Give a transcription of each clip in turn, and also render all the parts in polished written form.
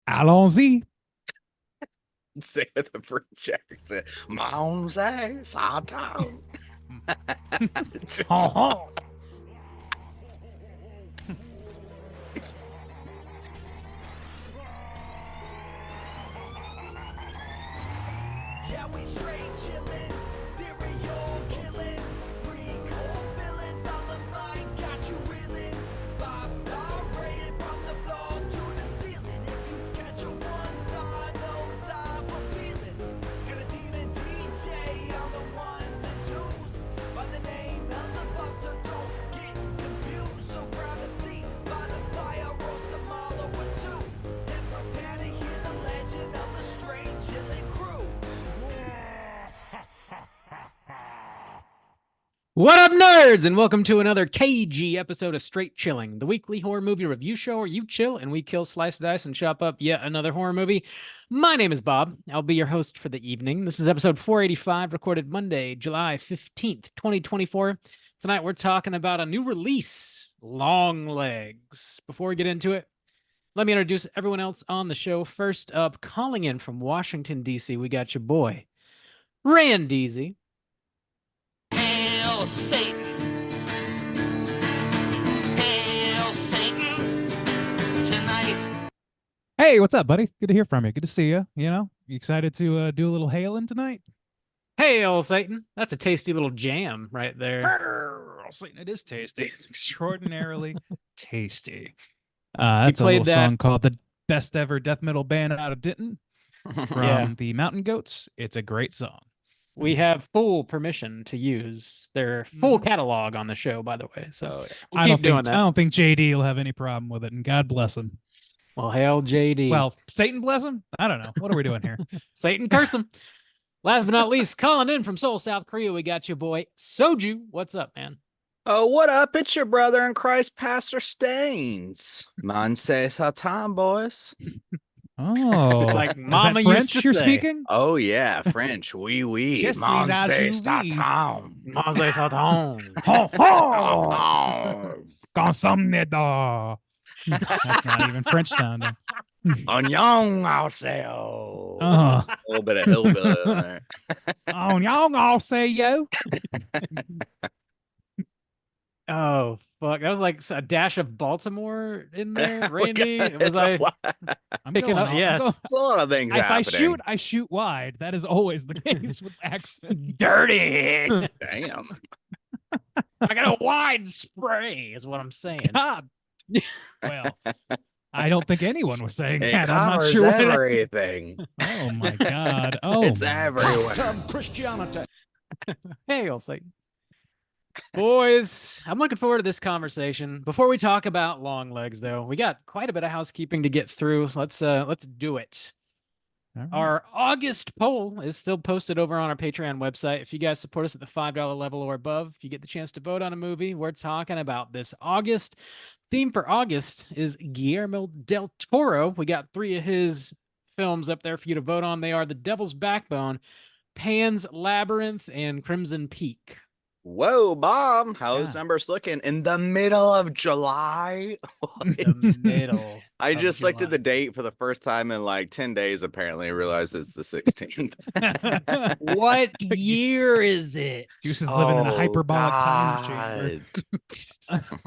Allons-y. Say with a French accent. Mom's ass, Satan. Ho, Just- ho. Yeah, we straight chillin', serial killing, pre-cold villains on the mic, got you reeling. 5-star rated from the floor to the ceiling. If you catch a 1-star, no time for feelings. Got a demon DJ on the ones and twos, by the name Beelzebub, so don't get confused. So grab a seat by the fire, roast them all over two, and prepare to hear the legend of the straight chillin' crew. What up, nerds, and welcome to another KG episode of Straight Chilling, the weekly horror movie review show where you chill and we kill, slice, dice, and chop up yet another horror movie. My name is Bob. I'll be your host for the evening. This is episode 485, recorded Monday, July 15th, 2024. Tonight we're talking about a new release, Longlegs. Before we get into it, let me introduce everyone else on the show. First up, calling in from Washington, D.C., we got your boy, Randeezy. Hail Satan! Hail Satan! Tonight, Hey, what's up, buddy? Good to hear from you. Good to see you. You excited to do a little hailing tonight? Hail, Satan. That's a tasty little jam right there. Satan, it is tasty. It's extraordinarily tasty. We That's a played little that. song called the best ever death metal band out of Denton from Yeah. the Mountain Goats. It's a great song. We have full permission to use their full catalog on the show, by the way. So we'll keep doing I that. don't think JD will have any problem with it, and God bless him. Well, hail JD. Well, Satan bless him. I don't know. What are we doing here? Satan curse him. Last but not least, calling in from Seoul, South Korea, we got your boy Soju. What's up, man? Oh, what up? It's your brother in Christ, Pastor Staines. Manse Satan, boys. Oh, Just like is that Mama used French to you're say. speaking? Oh, yeah, French. Oui, oui. Je suis Manse la Julie. Satan. Maze Satan. Ho ho! Oh, Consomnedor. That's not even French sounding. Onion, I'll say. Oh, Uh, a little bit of hillbilly in there. oh, y'all all say yo. Oh, fuck. That was like a dash of Baltimore in there, We got- Randy. Was it's a I lot- I'm picking going up? on- I'm Yeah. going- it's a lot of things If happening. I shoot wide. That is always the case with accent. dirty. Damn. I got a wide spray, is what I'm saying. God. Well, I don't think anyone was saying It that. I'm not covers sure. What everything. Oh my God. Oh, It's my everywhere. Christianity. Hail Satan. Boys, I'm looking forward to this conversation. Before we talk about Longlegs, though, we got quite a bit of housekeeping to get through. So let's do it. All right. Our August poll is still posted over on our Patreon website. If you guys support us at the $5 level or above, if you get the chance to vote on a movie we're talking about this August. Theme for August is Guillermo del Toro. We got 3 of his films up there for you to vote on. They are The Devil's Backbone, Pan's Labyrinth, and Crimson Peak. Whoa, Bob. How's Yeah. numbers looking in the middle of July? The middle. I of just looked at the July. date for the first time in like 10 days, apparently. I realized it's the 16th. What year is it? Juice is living in a Oh, hyperbolic time chamber.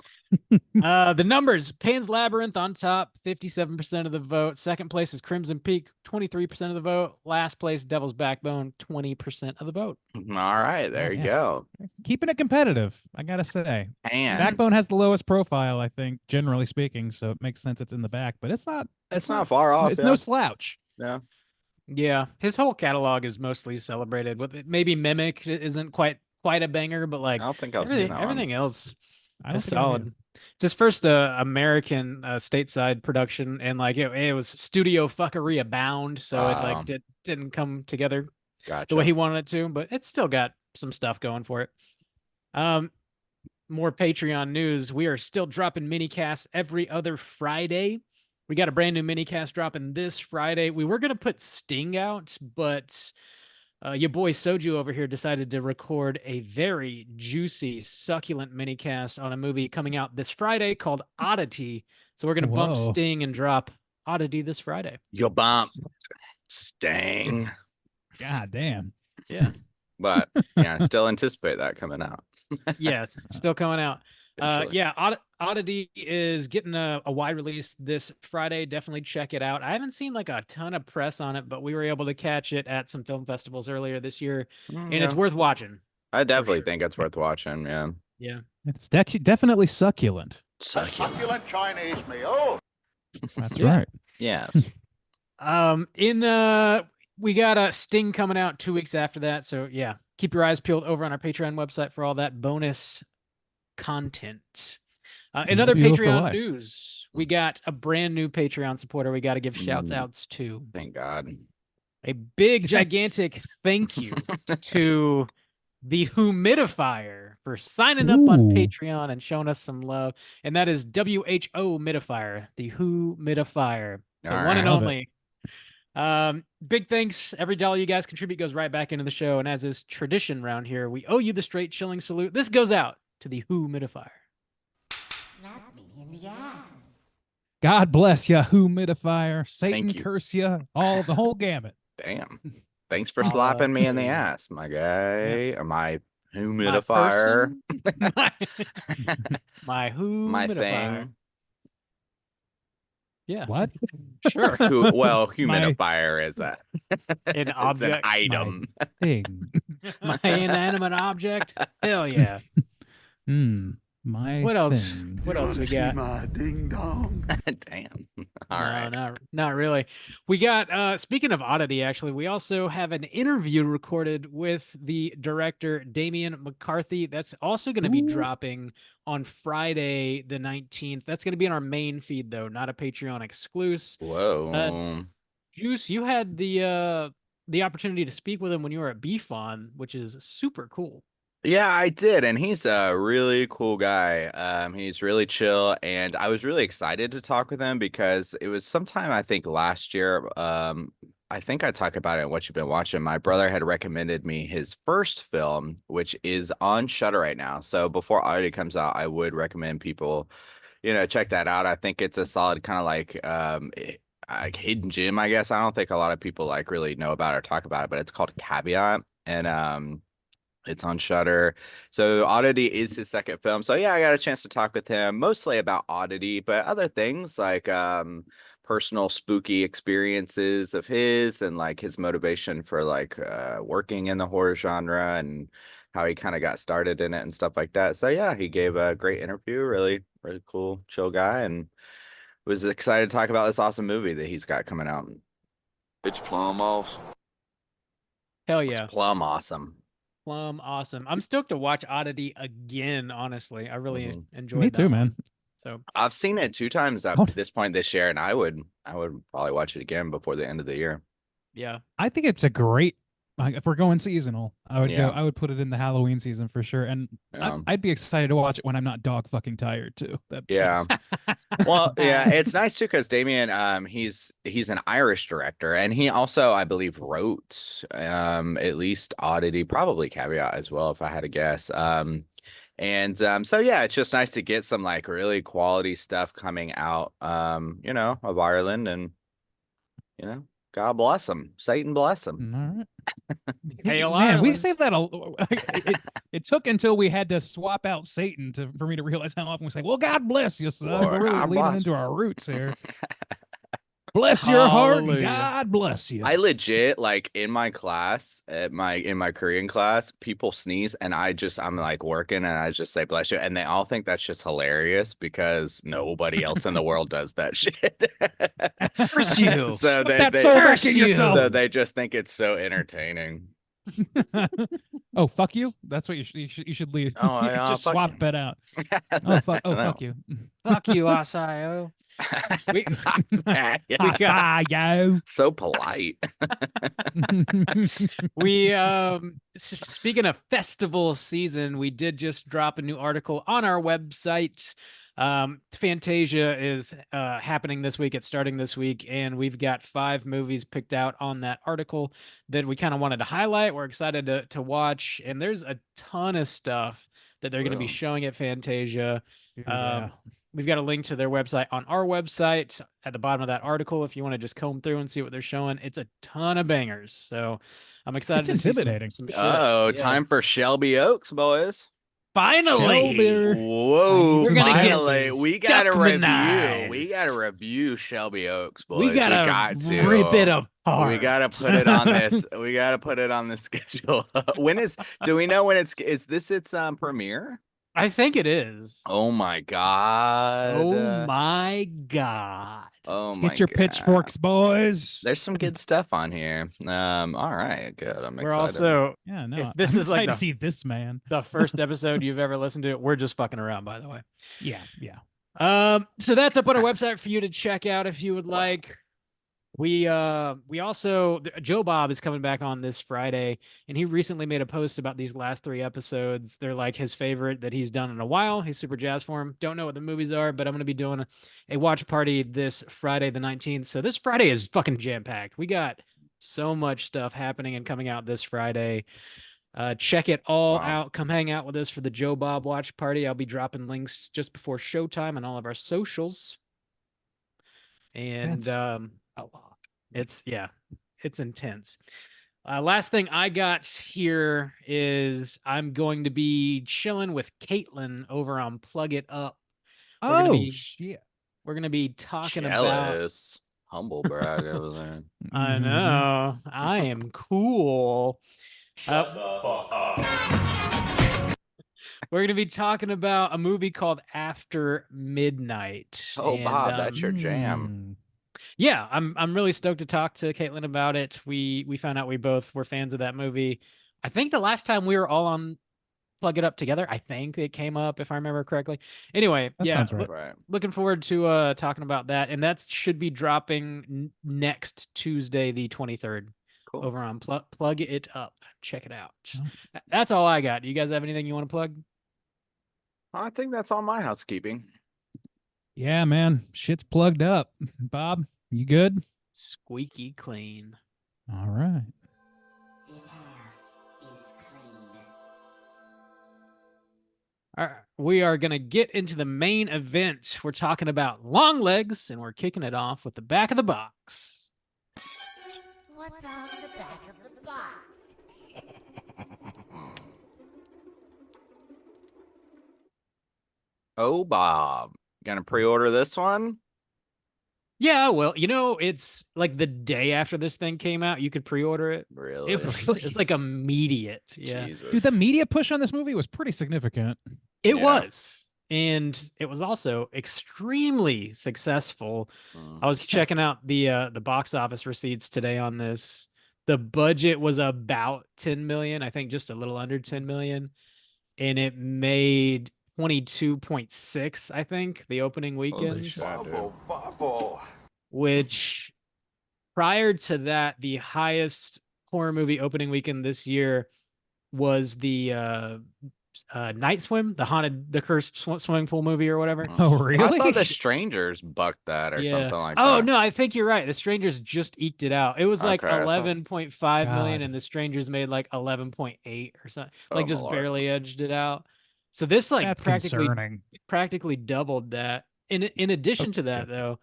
The numbers: Pan's Labyrinth on top, 57% of the vote. Second place is Crimson Peak, 23% of the vote. Last place, Devil's Backbone, 20% of the vote. All right, there you yeah. go. Keeping it competitive, I gotta say. And Backbone has the lowest profile, I think, generally speaking, so it makes sense it's in the back, but it's not. it's not far off. It's yeah. no slouch. Yeah. Yeah, his whole catalog is mostly celebrated. With maybe Mimic isn't quite a banger, but like I don't think I've seen that one. everything else I don't is think I have. solid. It's his first American stateside production, and like it was studio fuckery abound, so it like didn't come together Gotcha. the way he wanted it to, but it's still got some stuff going for it. More Patreon news. We are still dropping mini casts every other Friday. We got a brand new mini cast dropping this Friday. We were gonna put Sting out, but your boy Soju over here decided to record a very juicy, succulent mini cast on a movie coming out this Friday called Oddity. So we're gonna bump Whoa. Sting and drop Oddity this Friday. Your bump. Sting. God damn. Yeah. But yeah, I still anticipate that coming out. Yes, still coming out. Eventually. Yeah, Oddity is getting a wide release this Friday. Definitely check it out. I haven't seen like a ton of press on it, but we were able to catch it at some film festivals earlier this year, and it's Yeah. worth watching. I definitely sure. think it's worth watching. Yeah. Yeah. It's definitely succulent. Succulent. Chinese meal. That's Yeah. right. Yes. We got a Sting coming out 2 weeks after that, so yeah, keep your eyes peeled over on our Patreon website for all that bonus content. In other Maybe for Patreon life. news, we got a brand new Patreon supporter we got to give shouts outs to. Thank God. A big, gigantic thank you to the Humidifier for signing up on Ooh. Patreon and showing us some love. And that is WHO Midifier, the Humidifier, the All one and right. Love only. Big thanks. Every dollar you guys contribute goes right back into the show. And as is tradition around here, we owe you the straight chilling salute. This goes out to the Humidifier. Slap me in the ass. God bless ya, humidifier. Satan Thank you. curse ya. All the whole gamut. Damn. Thanks for slapping me in the ass, my guy. My humidifier. My My Humidifier. thing. Yeah. What? Sure. Well, humidifier is An it's an object. item. Thing. My inanimate object. Hell yeah. My What else? thing. What else we got? My ding dong. Damn. All No, right. not really. We got speaking of oddity, actually, we also have an interview recorded with the director Damian McCarthy. That's also going to be Ooh. dropping on Friday the 19th. That's going to be in our main feed though, not a Patreon exclusive. Whoa. Juice, you had the opportunity to speak with him when you were at BFON, which is super cool. Yeah, I did, and he's a really cool guy. He's really chill, and I was really excited to talk with him because it was sometime I think last year. I think I talked about it in What You've Been Watching. My brother had recommended me his first film, which is on Shudder right now. So before Oddity comes out, I would recommend people, check that out. I think it's a solid kind of like hidden gem, I guess. I don't think a lot of people like really know about it or talk about it, but it's called Caveat, and it's on Shudder. So Oddity is his second film. So yeah, I got a chance to talk with him mostly about Oddity, but other things like personal spooky experiences of his and like his motivation for like working in the horror genre and how he kind of got started in it and stuff like that. So yeah, he gave a great interview, really, really cool, chill guy, and was excited to talk about this awesome movie that he's got coming out. It's plum awesome. Hell It's yeah. plum awesome. Plum awesome. I'm stoked to watch Oddity again, honestly. I really Mhm. enjoyed Me that too, one. man. So I've seen it 2 times at Oh. this point this year, and I would probably watch it again before the end of the year. yeah. I think it's a great. Like, if we're going seasonal, I would Yeah. go. I would put it in the Halloween season for sure, and Yeah. I'd be excited to watch it when I'm not dog fucking tired too. Yeah. Well, yeah, it's nice too because Damien, he's an Irish director, and he also, I believe, wrote at least Oddity, probably Caveat as well, if I had to guess. So yeah, it's just nice to get some like really quality stuff coming out, of Ireland, and God bless him, Satan bless him. All right. Hail Man, we Ireland. say that it took until we had to swap out Satan for me to realize how often we say, "Well, God bless you, son." Lord, We're really God leaning bless into you. our roots here. Bless your heart, and Hallelujah. God bless you. I legit like in my class in my Korean class, people sneeze and I'm like working and I just say bless you, and they all think that's just hilarious because nobody else in the world does that shit. Curse you. So Put they, that they soul back Curse in you. yourself. so they just think it's so entertaining. Oh, fuck you. That's what you should leave. Oh, You yeah, just fuck swap you. it out. Oh fuck. Oh No. fuck you. Fuck you, Asayo. We- Yeah, Asayo. so polite. We speaking of festival season, we did just drop a new article on our website. Fantasia is happening this week. It's starting this week, and we've got 5 movies picked out on that article that we kind of wanted to highlight. We're excited to watch, and there's a ton of stuff that they're going to be Wow. showing at Fantasia. Yeah. we've got a link to their website on our website at the bottom of that article if you want to just comb through and see what they're showing. It's a ton of bangers. So I'm excited to see intimidating. some shit. Oh, Yeah. time for Shelby Oaks, boys. Finally. Shelby. Whoa, We're gonna get finally. We got to review. We Stuckmanized. got to review Shelby Oaks, boys. We gotta got to. rip it apart. We got to put it on this. We got to put it on the schedule. Do we know when is this its premiere? I think it is. Oh my God. Oh my God. Oh my Get your God. pitchforks, boys. There's some good stuff on here. All right, good. I'm We're excited. also, Yeah, no. if this I'm is like excited the, to see this man. the first episode you've ever listened to, we're just fucking around, by the way. Yeah, yeah. So that's up on our website for you to check out if you would like. We also Joe Bob is coming back on this Friday, and he recently made a post about these last 3 episodes. They're like his favorite that he's done in a while. He's super jazzed for him. Don't know what the movies are, but I'm gonna be doing a watch party this Friday the 19th. So this Friday is fucking jam-packed. We got so much stuff happening and coming out this Friday. Check it all out. Come hang out with us for the Joe Bob watch party. I'll be dropping links just before showtime on all of our socials. And That's it's intense. Last thing I got here is I'm going to be chilling with Caitlin over on Plug It Up. Shit. We're gonna be talking about. Jealous. Humble brag over there. I Mhm. know. I am cool. We're gonna be talking about a movie called After Midnight. Oh, and, Bob, that's your jam. Mm. Yeah, I'm really stoked to talk to Caitlin about it. We found out we both were fans of that movie. I think the last time we were all on Plug It Up together, I think it came up if I remember correctly. Anyway, That yeah, sounds right. Right. looking forward to talking about that, and that should be dropping next Tuesday, the 23rd, Cool. over on Plug It Up. Check it out. Oh. That's all I got. Do you guys have anything you want to plug? I think that's all my housekeeping. Yeah, man. Shit's plugged up. Bob, you good? Squeaky clean. All right. This house is clean. All right, we are going to get into the main event. We're talking about Longlegs, and we're kicking it off with the back of the box. What's on the back of the box? Oh, Bob. Gonna pre-order this one? Yeah, well, it's like the day after this thing came out, you could pre-order it. Really? It's like immediate. Yeah, Jesus. Dude, the media push on this movie was pretty significant. it Yeah. was. And it was also extremely successful. I was checking out the box office receipts today on this. The budget was about 10 million, I think just a little under 10 million, and it made 22.6, I think, the opening weekend. shit. Which prior to that, the highest horror movie opening weekend this year was the Night Swim, the cursed swimming pool movie or whatever. Oh, I really? thought the Strangers bucked that or something like that. Oh no, I think you're right. The Strangers just eked it out. It was like Okay, I thought- 11.5 million, God. and the Strangers made like 11.8 or something. Oh, Like my just Lord. barely edged it out. So this like That's practically concerning. doubled that. In addition to that, though,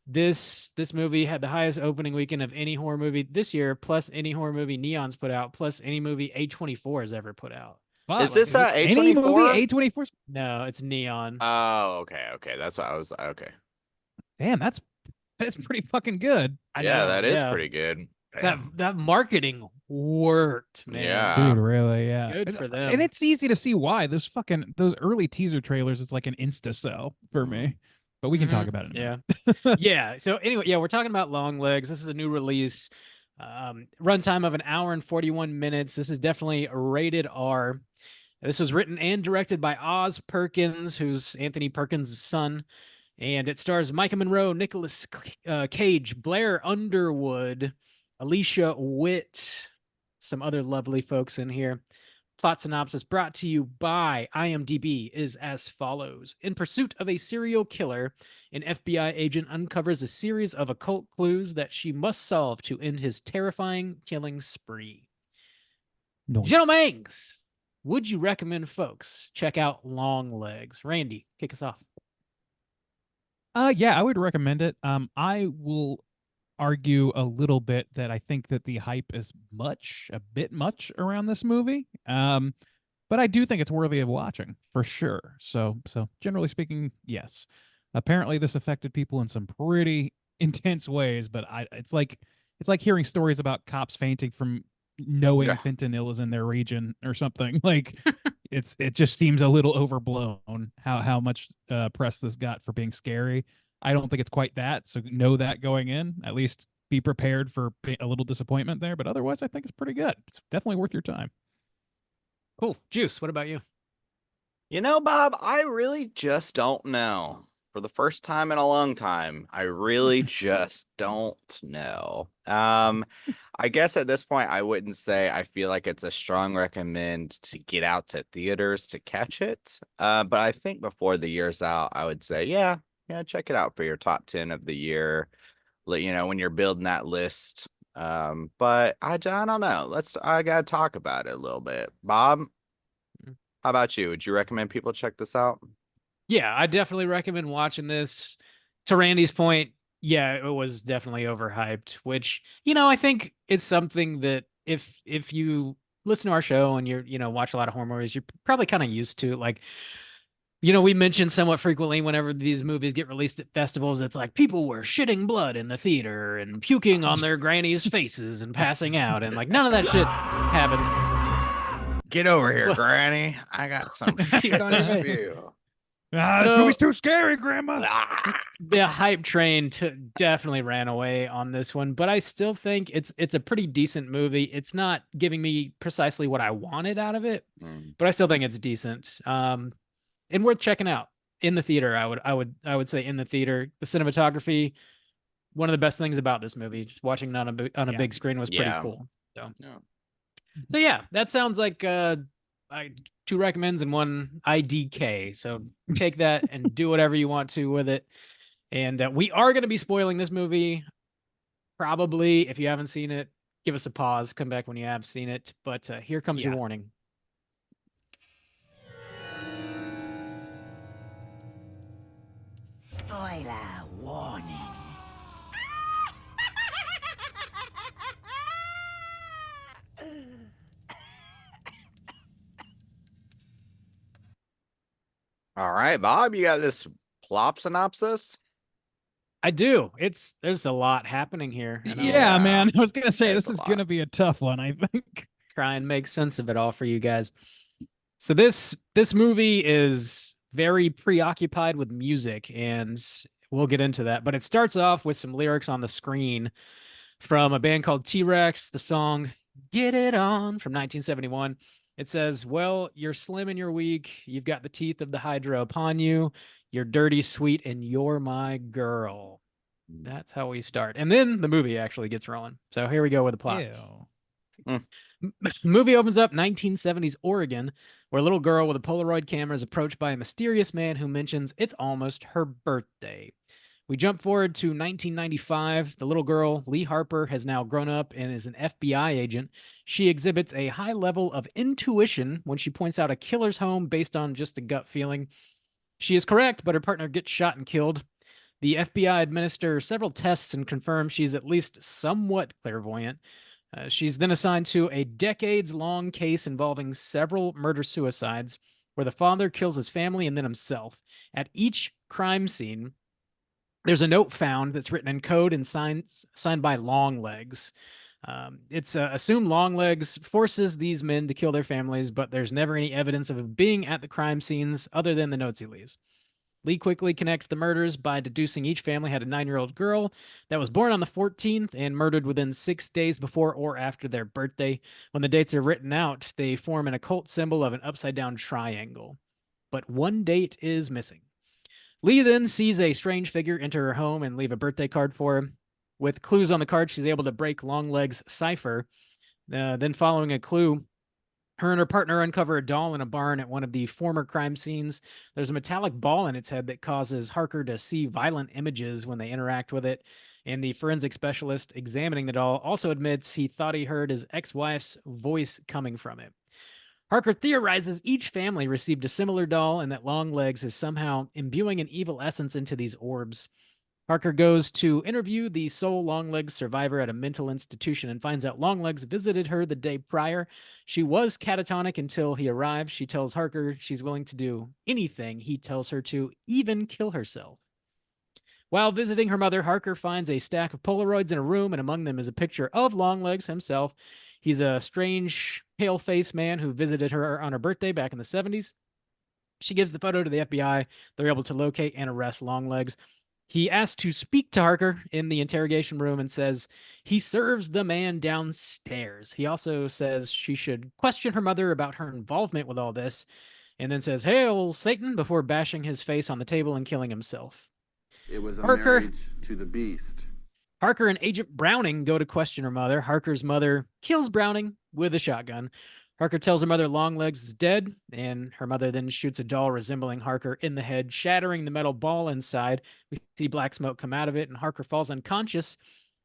this movie had the highest opening weekend of any horror movie this year, plus any horror movie Neon's put out, plus any movie A24 has ever put out. Fuck. Is this Any A24? movie A24? No, it's Neon. Oh, okay. That's what I was. Okay. Damn, that's pretty fucking good. I Yeah, know, that is yeah. pretty good. That Damn. that marketing worked, man. Yeah. Dude, really, yeah. Good for them. And it's easy to see why. Those early teaser trailers, it's like an insta sell for me. But we can talk about it. in a Yeah. minute. Yeah. So anyway, yeah, we're talking about Longlegs. This is a new release. Runtime of 1 hour and 41 minutes. This is definitely rated R. This was written and directed by Oz Perkins, who's Anthony Perkins' son. And it stars Micah Monroe, Nicolas Cage, Blair Underwood, Alicia Witt, some other lovely folks in here. Plot synopsis brought to you by IMDb is as follows. In pursuit of a serial killer, an FBI agent uncovers a series of occult clues that she must solve to end his terrifying killing spree. Nice. Gentlemen, would you recommend folks check out Longlegs? Randy, kick us off. Yeah, I would recommend it. I will argue a little bit that I think that the hype is a bit much around this movie. But I do think it's worthy of watching for sure. So generally speaking, yes. Apparently, this affected people in some pretty intense ways. But it's like hearing stories about cops fainting from knowing Yeah. fentanyl is in their region or something. Like it just seems a little overblown how much press this got for being scary. I don't think it's quite that. So know that going in, at least be prepared for a little disappointment there. But otherwise, I think it's pretty good. It's definitely worth your time. Cool. Juice, what about you? You know, Bob, I really just don't know. For the first time in a long time, I really just don't know. I guess at this point, I wouldn't say I feel like it's a strong recommend to get out to theaters to catch it. But I think before the year's out, I would say, yeah, check it out for your top 10 of the year. When you're building that list. But I don't know. I gotta talk about it a little bit. Bob, how about you? Would you recommend people check this out? Yeah, I definitely recommend watching this. To Randy's point, yeah, it was definitely overhyped, which, I think is something that if you listen to our show and watch a lot of horror movies, you're probably kind of used to. Like, we mention somewhat frequently whenever these movies get released at festivals, it's like people were shitting blood in the theater and puking on their grannies' faces and passing out, and like none of that shit happens. Get over here, Granny. I got some shit on to your face. spew. This So- movie's too scary, Grandma. The hype train definitely ran away on this one, but I still think it's a pretty decent movie. It's not giving me precisely what I wanted out of it, Mm. but I still think it's decent. And worth checking out in the theater. I would say in the theater. The cinematography, one of the best things about this movie. Just watching it on a Yeah. big screen was pretty Yeah. cool. So Yeah. yeah, that sounds like two recommends and one IDK. So take that and do whatever you want to with it. And we are going to be spoiling this movie. Probably, if you haven't seen it, give us a pause. Come back when you have seen it. But here comes your Yeah. warning. Spoiler warning. All right, Bob, you got this plot synopsis? I do. There's a lot happening here. And I'll Yeah, man. I was gonna say It's this a is lot. gonna be a tough one, I think. try and make sense of it all for you guys. So this movie is very preoccupied with music, and we'll get into that. But it starts off with some lyrics on the screen from a band called T-Rex. The song "Get It On" from 1971. It says, "Well, you're slim and you're weak. You've got the teeth of the Hydra upon you. You're dirty, sweet, and you're my girl." That's how we start. And then the movie actually gets rolling. So here we go with the plot. Ew. Movie opens up 1970s Oregon, where a little girl with a Polaroid camera is approached by a mysterious man who mentions it's almost her birthday. We jump forward to 1995. The little girl, Lee Harper, has now grown up and is an FBI agent. She exhibits a high level of intuition when she points out a killer's home based on just a gut feeling. She is correct, but her partner gets shot and killed. The FBI administer several tests and confirm she's at least somewhat clairvoyant. She's then assigned to a decades-long case involving several murder-suicides, where the father kills his family and then himself. At each crime scene, there's a note found that's written in code and signed by Longlegs. It's assumed Longlegs forces these men to kill their families, but there's never any evidence of him being at the crime scenes other than the notes he leaves. Lee quickly connects the murders by deducing each family had a 9-year-old girl that was born on the 14th and murdered within 6 days before or after their birthday. When the dates are written out, they form an occult symbol of an upside-down triangle. But one date is missing. Lee then sees a strange figure enter her home and leave a birthday card for her. With clues on the card, she's able to break Longlegs' cipher. Then, following a clue, her and her partner uncover a doll in a barn at one of the former crime scenes. There's a metallic ball in its head that causes Harker to see violent images when they interact with it. And the forensic specialist examining the doll also admits he thought he heard his ex-wife's voice coming from it. Harker theorizes each family received a similar doll and that Longlegs is somehow imbuing an evil essence into these orbs. Harker goes to interview the sole Longlegs survivor at a mental institution and finds out Longlegs visited her the day prior. She was catatonic until he arrived. She tells Harker she's willing to do anything he tells her to, even kill herself. While visiting her mother, Harker finds a stack of Polaroids in a room, and among them is a picture of Longlegs himself. He's a strange, pale faced man who visited her on her birthday back in the 70s. She gives the photo to the FBI. They're able to locate and arrest Longlegs. He asks to speak to Harker in the interrogation room and says he serves the man downstairs. He also says she should question her mother about her involvement with all this, and then says, "Hail, Satan," before bashing his face on the table and killing himself. It was a Harker marriage to the beast. Harker and Agent Browning go to question her mother. Harker's mother kills Browning with a shotgun. Harker tells her mother Longlegs is dead, and her mother then shoots a doll resembling Harker in the head, shattering the metal ball inside. We see black smoke come out of it, and Harker falls unconscious.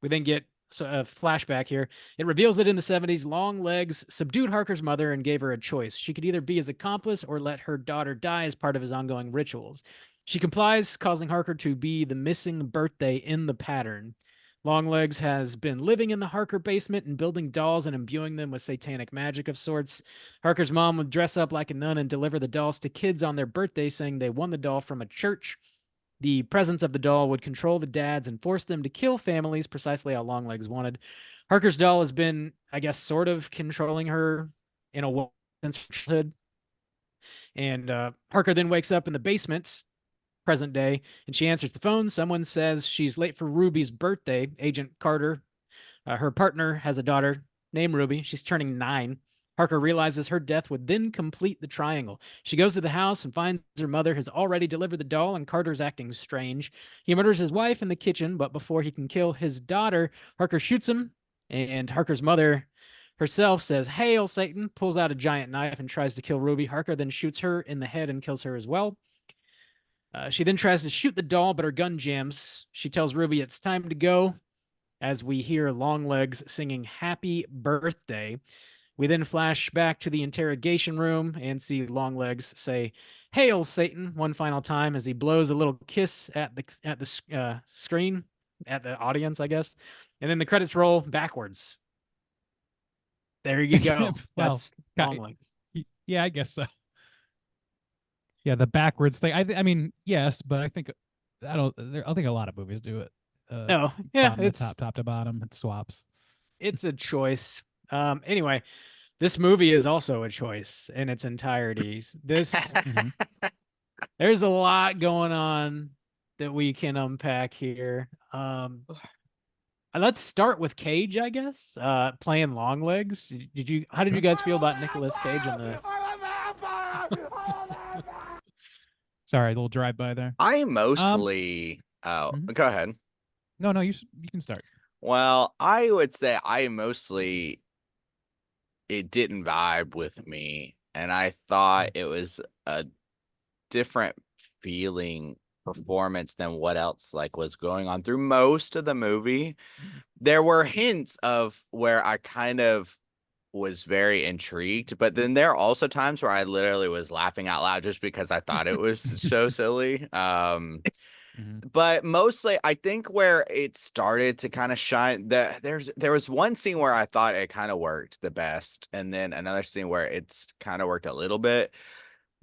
We then get a flashback here. It reveals that in the 70s, Longlegs subdued Harker's mother and gave her a choice. She could either be his accomplice or let her daughter die as part of his ongoing rituals. She complies, causing Harker to be the missing birthday in the pattern. Longlegs has been living in the Harker basement and building dolls and imbuing them with satanic magic of sorts. Harker's mom would dress up like a nun and deliver the dolls to kids on their birthday, saying they won the doll from a church. The presence of the doll would control the dads and force them to kill families, precisely how Longlegs wanted. Harker's doll has been, I guess, sort of controlling her in a way since childhood. And Harker then wakes up in the basement, present day, and she answers the phone. Someone says she's late for Ruby's birthday. Agent Carter, her partner, has a daughter named Ruby. She's turning 9. Harker realizes her death would then complete the triangle. She goes to the house and finds her mother has already delivered the doll, and Carter's acting strange. He murders his wife in the kitchen, but before he can kill his daughter, Harker shoots him, and Harker's mother herself says, "Hail, Satan," pulls out a giant knife and tries to kill Ruby. Harker then shoots her in the head and kills her as well. She then tries to shoot the doll, but her gun jams. She tells Ruby it's time to go, as we hear Longlegs singing "Happy Birthday." We then flash back to the interrogation room and see Longlegs say, "Hail, Satan," one final time as he blows a little kiss at the screen, at the audience, I guess. And then the credits roll backwards. There you go. Well, That's Longlegs. Yeah, I guess so. Yeah, the backwards thing. I mean, yes, but I think I think a lot of movies do it. Oh, yeah, bottom to it's top to bottom. It swaps. it's a choice. Anyway, this movie is also a choice in its entirety. This there's a lot going on that we can unpack here. Let's start with Cage, I guess. Playing Longlegs. How did you guys feel about Nicolas Cage in this? Sorry, a little drive by there. I mostly Mhm. go ahead. No, you can start. Well, I would say I mostly it didn't vibe with me, and I thought it was a different feeling performance than what else like was going on through most of the movie. There were hints of where I kind of was very intrigued, but then there are also times where I literally was laughing out loud just because I thought it was so silly. But mostly I think where it started to kind of shine, there was one scene where I thought it kind of worked the best, and then another scene where it's kind of worked a little bit.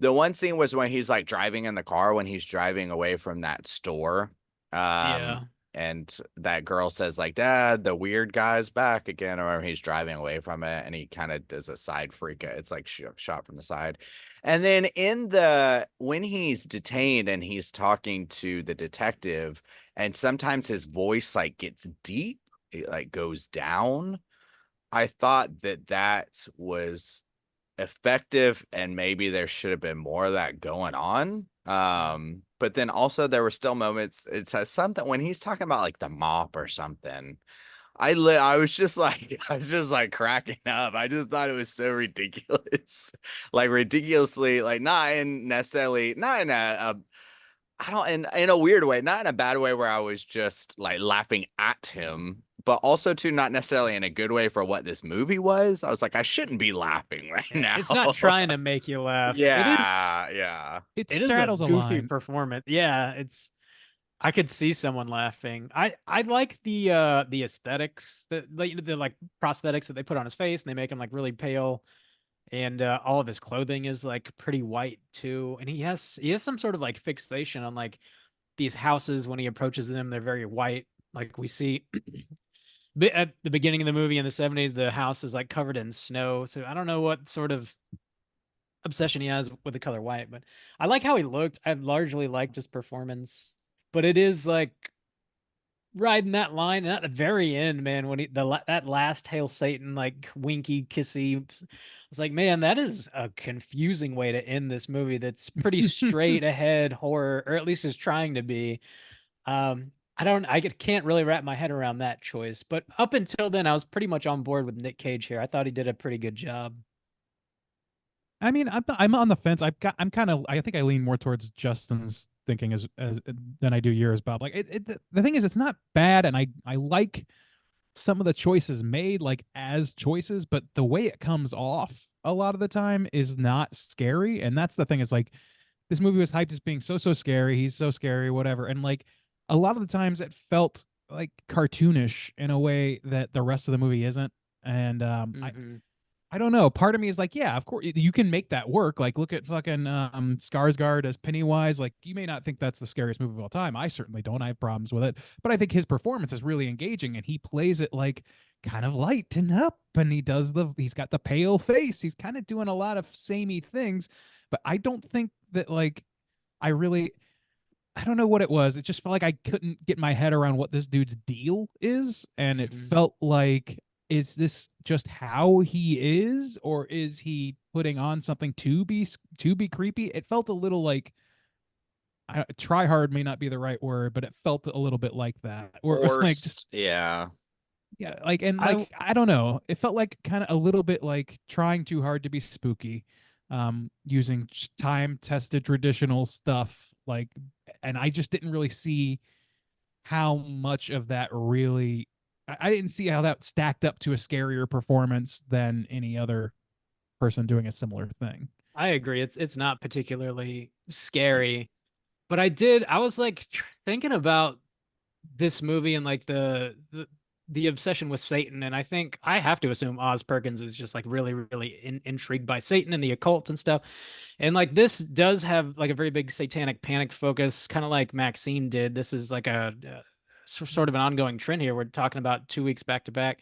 The one scene was when he's like driving in the car when he's driving away from that store. Yeah. And that girl says like, "Dad, the weird guy's back again," or he's driving away from it and he kind of does a side freak. It's like shot from the side. And then when he's detained and he's talking to the detective, and sometimes his voice like gets deep, it like goes down. I thought that was effective, and maybe there should have been more of that going on. But then also there were still moments. It says something when he's talking about like the mop or something. I was just like I was just like cracking up. I just thought it was so ridiculous, like ridiculously, like not in necessarily not in a I don't in a weird way, not in a bad way where I was just like laughing at him, but also too not necessarily in a good way for what this movie was. I was like, I shouldn't be laughing right Yeah, now. it's not trying to make you laugh. Yeah, yeah. It It is a straddles a goofy line. performance. Yeah, it's I could see someone laughing. I like the aesthetics, the like prosthetics that they put on his face, and they make him like really pale, and all of his clothing is like pretty white too. And he has some sort of like fixation on like these houses when he approaches them, they're very white. Like we see at the beginning of the movie in the 70s, the house is like covered in snow. So I don't know what sort of obsession he has with the color white, but I like how he looked. I largely liked his performance, but it is like riding that line and at the very end, man, when that last Hail Satan like winky kissy, I was like, man, that is a confusing way to end this movie. That's pretty straight ahead horror, or at least is trying to be. I can't really wrap my head around that choice, but up until then, I was pretty much on board with Nick Cage here. I thought he did a pretty good job. I mean, I'm on the fence. I'm kind of I think I lean more towards Justin's thinking as than I do yours, Bob. Like the thing is, it's not bad, and I like some of the choices made like as choices, but the way it comes off a lot of the time is not scary, and that's the thing. Is like this movie was hyped as being so scary. He's so scary, whatever, and like a lot of the times it felt like cartoonish in a way that the rest of the movie isn't. And Mm-hmm. I don't know. Part of me is like, yeah, of course you can make that work. Like, look at fucking Skarsgård as Pennywise. Like, you may not think that's the scariest movie of all time. I certainly don't. I have problems with it, but I think his performance is really engaging, and he plays it like kind of light and up, and he's got the pale face. He's kind of doing a lot of samey things, but I don't think that like I really I don't know what it was. It just felt like I couldn't get my head around what this dude's deal is. And it Mm-hmm. felt like, is this just how he is, or is he putting on something to be creepy? It felt a little like try hard may not be the right word, but it felt a little bit like that. Or it was like just Forced. Yeah. yeah, like and I like I don't know. It felt like kind of a little bit like trying too hard to be spooky, using time tested traditional stuff like, and I just didn't really see how much of that really. I didn't see how that stacked up to a scarier performance than any other person doing a similar thing. I agree. It's not particularly scary, but I was like thinking about this movie and like the obsession with Satan, and I think I have to assume Oz Perkins is just like really intrigued by Satan and the occult and stuff. And like this does have like a very big satanic panic focus, kind of like Maxine did. This is like a sort of an ongoing trend here. We're talking about 2 weeks back to back.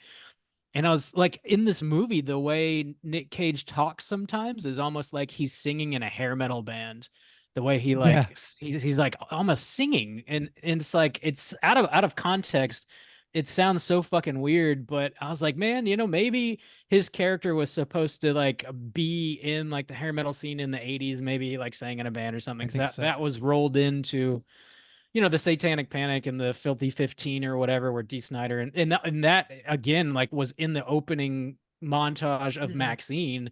And I was like, in this movie, the way Nick Cage talks sometimes is almost like he's singing in a hair metal band. The way he Yeah, like he's like almost singing, and it's like it's out of context. It sounds so fucking weird, but I was like, man, maybe his character was supposed to like be in like the hair metal scene in the 80s, maybe like sang in a band or something. I 'Cause think that so. was rolled into the Satanic Panic and the Filthy 15 or whatever, where D. Snyder and that again like was in the opening montage of Mhm. Maxine.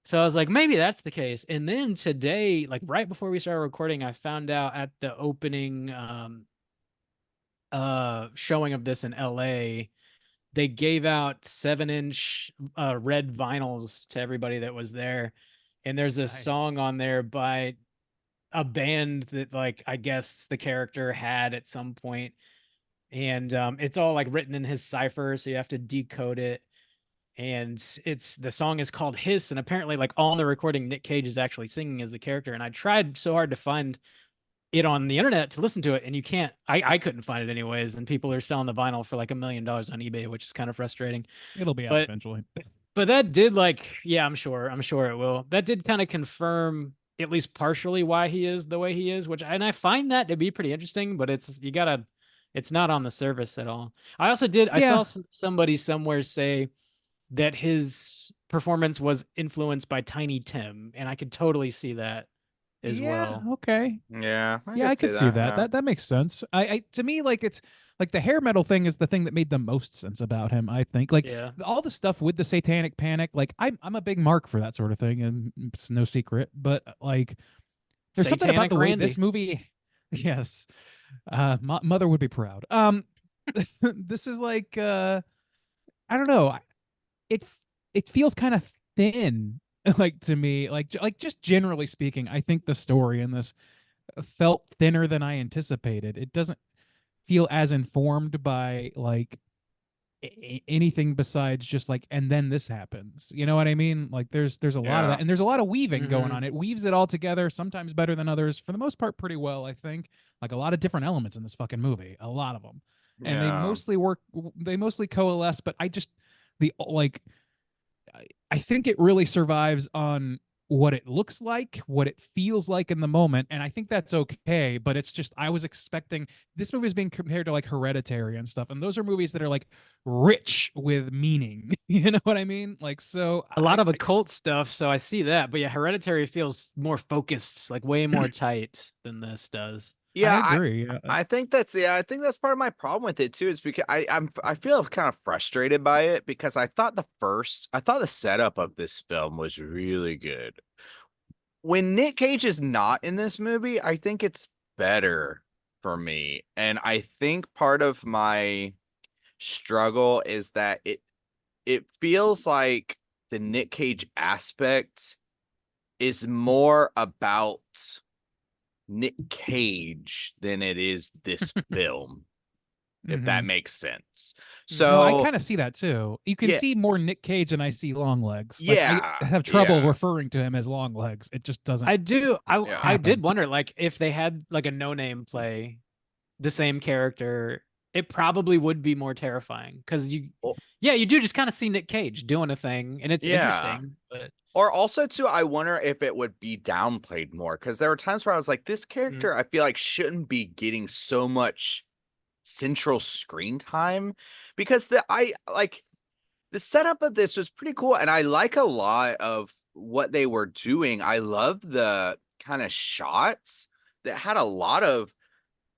So I was like, maybe that's the case. And then today, like right before we started recording, I found out at the opening showing of this in LA, they gave out 7-inch red vinyls to everybody that was there. And there's a song Nice. on there by a band that like I guess the character had at some point, and it's all like written in his cipher, so you have to decode it. And it's the song is called Hiss, and apparently like on the recording Nick Cage is actually singing as the character. And I tried so hard to find it on the internet to listen to it, and you can't. I couldn't find it anyways, and people are selling the vinyl for like $1 million on eBay, which is kind of frustrating. It'll be out but eventually. but that did like, yeah, I'm sure it will. That did kind of confirm at least partially why he is the way he is, which and I find that to be pretty interesting, but it's not on the surface at all. I saw Yeah, somebody somewhere say that his performance was influenced by Tiny Tim, and I could totally see that as yeah, well. okay. Yeah, I Yeah, I could see could see that. that. Yeah. That makes sense. I to me like it's like the hair metal thing is the thing that made the most sense about him, I think. Like Yeah. all the stuff with the satanic panic, like I'm a big mark for that sort of thing, and it's no secret, but like there's something about Satanic the way this Randy. movie yes, mother would be proud. this is like I don't know. It it feels kind of thin, like to me. Like just generally speaking, I think the story in this felt thinner than I anticipated. It doesn't feel as informed by like anything besides just like and then this happens. You know what I mean? Like there's a lot of that, Yeah. and there's a lot of weaving going Mhm. on. It weaves it all together, sometimes better than others, for the most part pretty well, I think. Like a lot of different elements in this fucking movie, a lot of them, and they Yeah. mostly work, they mostly coalesce. But I just the like I think it really survives on what it looks like, what it feels like in the moment, and I think that's okay. But it's just I was expecting, this movie is being compared to like Hereditary and stuff, and those are movies that are like rich with meaning. You know what I mean? Like so, A lot of I occult just stuff, so I see that. But yeah, Hereditary feels more focused, like way more tight than this does. I Yeah, agree. Yeah. I think that's yeah, I think that's part of my problem with it too, is because I feel kind of frustrated by it because I thought the setup of this film was really good. When Nick Cage is not in this movie, I think it's better for me. And I think part of my struggle is that it feels like the Nick Cage aspect is more about Nick Cage than it is this film, if Mm-hmm. that makes sense. No, I So, kind of see that too. You can yeah, see more Nick Cage than I see Longlegs. Like I yeah, have trouble yeah, referring to him as Longlegs. It just doesn't I do. I yeah. did happen. wonder, like, if they had like a no name play the same character, it probably would be more terrifying because Well, yeah, you do just kind of see Nick Cage doing a thing, and it's yeah. interesting. But Or also too, I wonder if it would be downplayed more because there were times where I was like, this mm, character I feel like shouldn't be getting so much central screen time because the setup of this was pretty cool and I like a lot of what they were doing. I love the kind of shots that had a lot of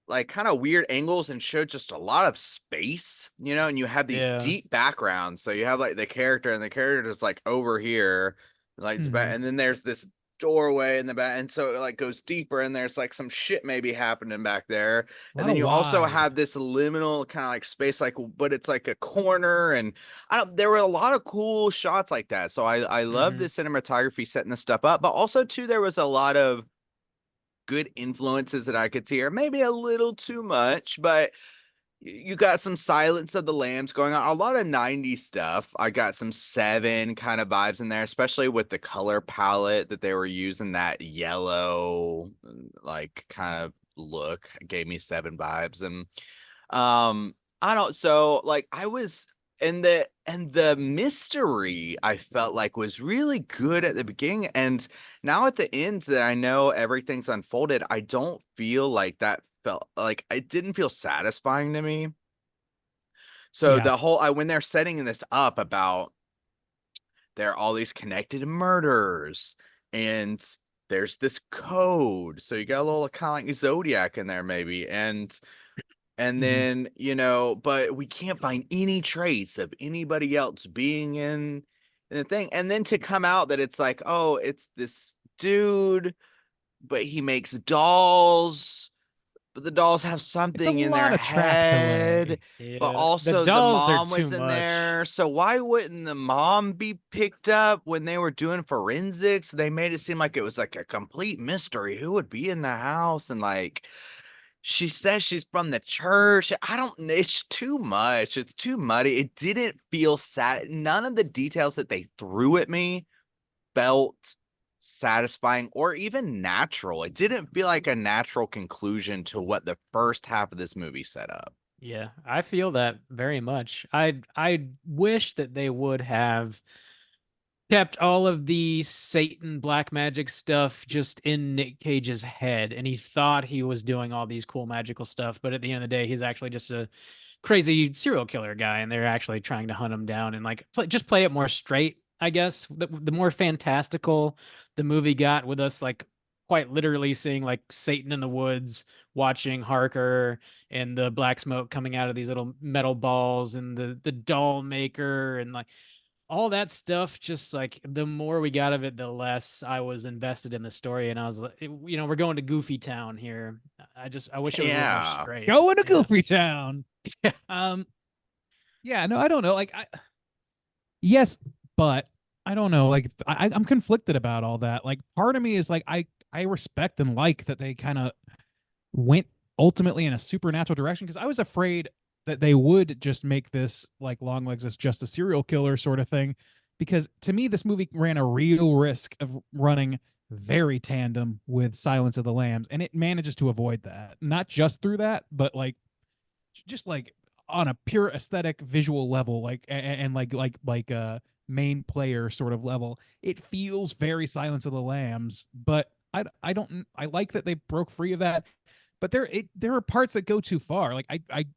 like kind of weird angles and showed just a lot of space, and you have these yeah, deep backgrounds. So you have like the character and the character is like over here, like it's back, Mm-hmm. and then there's this doorway in the back, and so it like goes deeper, and there's like some shit maybe happening back there. A And lot then of you also wide. have this liminal kind of like space, like but it's like a corner, and I don't there were a lot of cool shots like that. So I love the hmm cinematography setting this stuff up, but also too there was a lot of good influences that I could see, or maybe a little too much, but you got some Silence of the Lambs going on, a lot of 90s stuff. I got some Seven kind of vibes in there, especially with the color palette that they were using, that yellow, like kind of look gave me Seven vibes. And I don't so like I was and the mystery I felt like was really good at the beginning, and now at the end that I know everything's unfolded, I don't feel like that felt like it didn't feel satisfying to me. So Yeah. the whole I when they're setting this up about there are all these connected murders and there's this code. So you got a little kind of like Zodiac in there maybe. And Mm-hmm. then, but we can't find any trace of anybody else being in the thing. And then to come out that it's like, oh, it's this dude, but he makes dolls, but the dolls have It's a something in their lot of trap to head. lay. But yeah. The also the dolls are mom too was in much. there. So why wouldn't the mom be picked up when they were doing forensics? They made it seem like it was like a complete mystery. Who would be in the house? And like she says she's from the church. I don't it's too much. It's too muddy. It didn't feel sad. None of the details that they threw at me felt satisfying or even natural. It didn't feel like a natural conclusion to what the first half of this movie set up. Yeah, I feel that very much. I wish that they would have kept all of the Satan black magic stuff just in Nick Cage's head, and he thought he was doing all these cool magical stuff, but at the end of the day, he's actually just a crazy serial killer guy, and they're actually trying to hunt him down and like just play it more straight. I guess the more fantastical the movie got with us, like quite literally seeing like Satan in the woods, watching Harker and the black smoke coming out of these little metal balls, and the doll maker, and like all that stuff, just like the more we got of it, the less I was invested in the story. And I was like, we're going to Goofy Town here. I wish it was a little more Yeah. straight. Going to Yeah. Goofy Town. Yeah. Yeah, no, I don't know. Like, yes, but I don't know. Like, I'm conflicted about all that. Like, part of me is like, I respect and like that they kind of went ultimately in a supernatural direction because I was afraid that they would just make this like Longlegs as just a serial killer sort of thing. Because to me, this movie ran a real risk of running very tandem with Silence of the Lambs, and it manages to avoid that. Not just through that, but like just like on a pure aesthetic visual level, like and main player sort of level, it feels very Silence of the Lambs. But I don't I like that they broke free of that, but there are parts that go too far. Like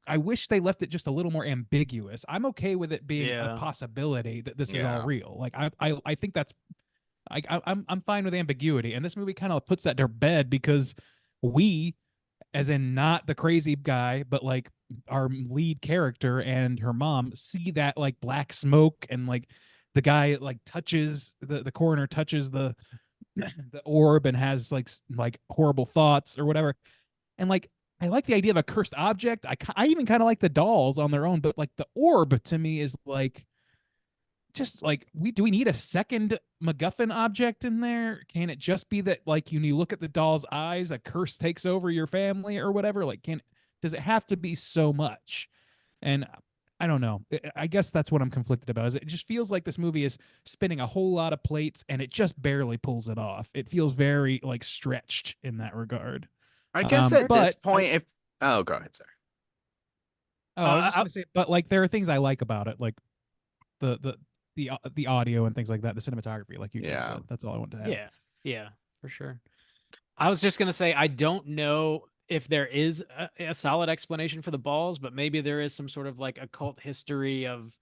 I wish they left it just a little more ambiguous. I'm okay with it being a Yeah. possibility that this is all Yeah. real. Like I think that's I'm fine with ambiguity, and this movie kind of puts that to bed because we, as in not the crazy guy, but like our lead character and her mom, see that like black smoke, and like the guy like touches the coroner touches the orb and has like horrible thoughts or whatever. And like I like the idea of a cursed object. I even kind of like the dolls on their own, but like the orb to me is like just like we need a second MacGuffin object in there? Can it just be that like when you look at the doll's eyes, a curse takes over your family or whatever? Like, does it have to be so much? And I don't know. I guess that's what I'm conflicted about. Is it just feels like this movie is spinning a whole lot of plates and it just barely pulls it off. It feels very like stretched in that regard. I guess at this But point, if oh, go ahead, sir. I was just I, gonna say, but like there are things I like about it, like the the audio and things like that, the cinematography, like you just Yeah. said. That's all I wanted to add. yeah, yeah, for sure. I was just gonna say I don't know if there is a solid explanation for the balls, but maybe there is some sort of like occult history of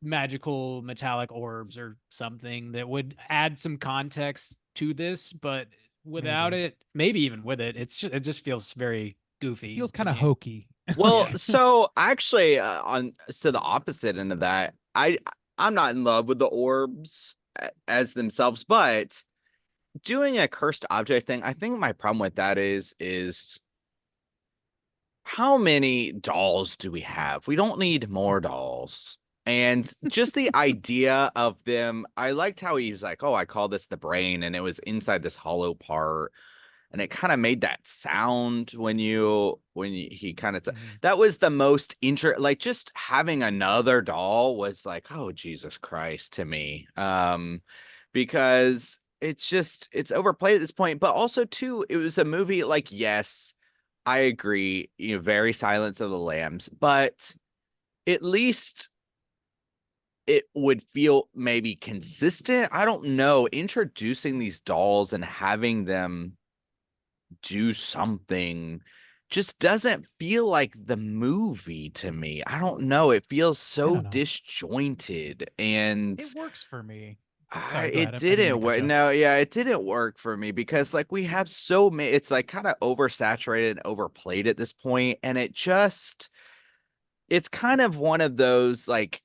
magical metallic orbs or something that would add some context to this. But without Maybe. it, maybe even with it, it just feels very It goofy feels to kind of me. hokey. Well, Yeah. so actually, on to the opposite end of that, I'm not in love with the orbs as themselves, but doing a cursed object thing, I think my problem with that is how many dolls do we have? We don't need more dolls. And just the idea of them, I liked how he was like, "Oh, I call this the brain," and it was inside this hollow part, and it kind of made that sound he kind of Mhm. that was the most like just having another doll was like, oh Jesus Christ to me. Because it's overplayed at this point, but also too, it was a movie like, yes, I agree, very Silence of the Lambs, but at least it would feel maybe consistent. I don't know, introducing these dolls and having them do something just doesn't feel like the movie to me. I don't know. It feels I so don't know. disjointed and It works for me. Sorry, go it ahead. I didn't mean didn't to cut work. you off. No, yeah, it didn't work for me because like we have so many, it's like kind of oversaturated and overplayed at this point, and it's kind of one of those like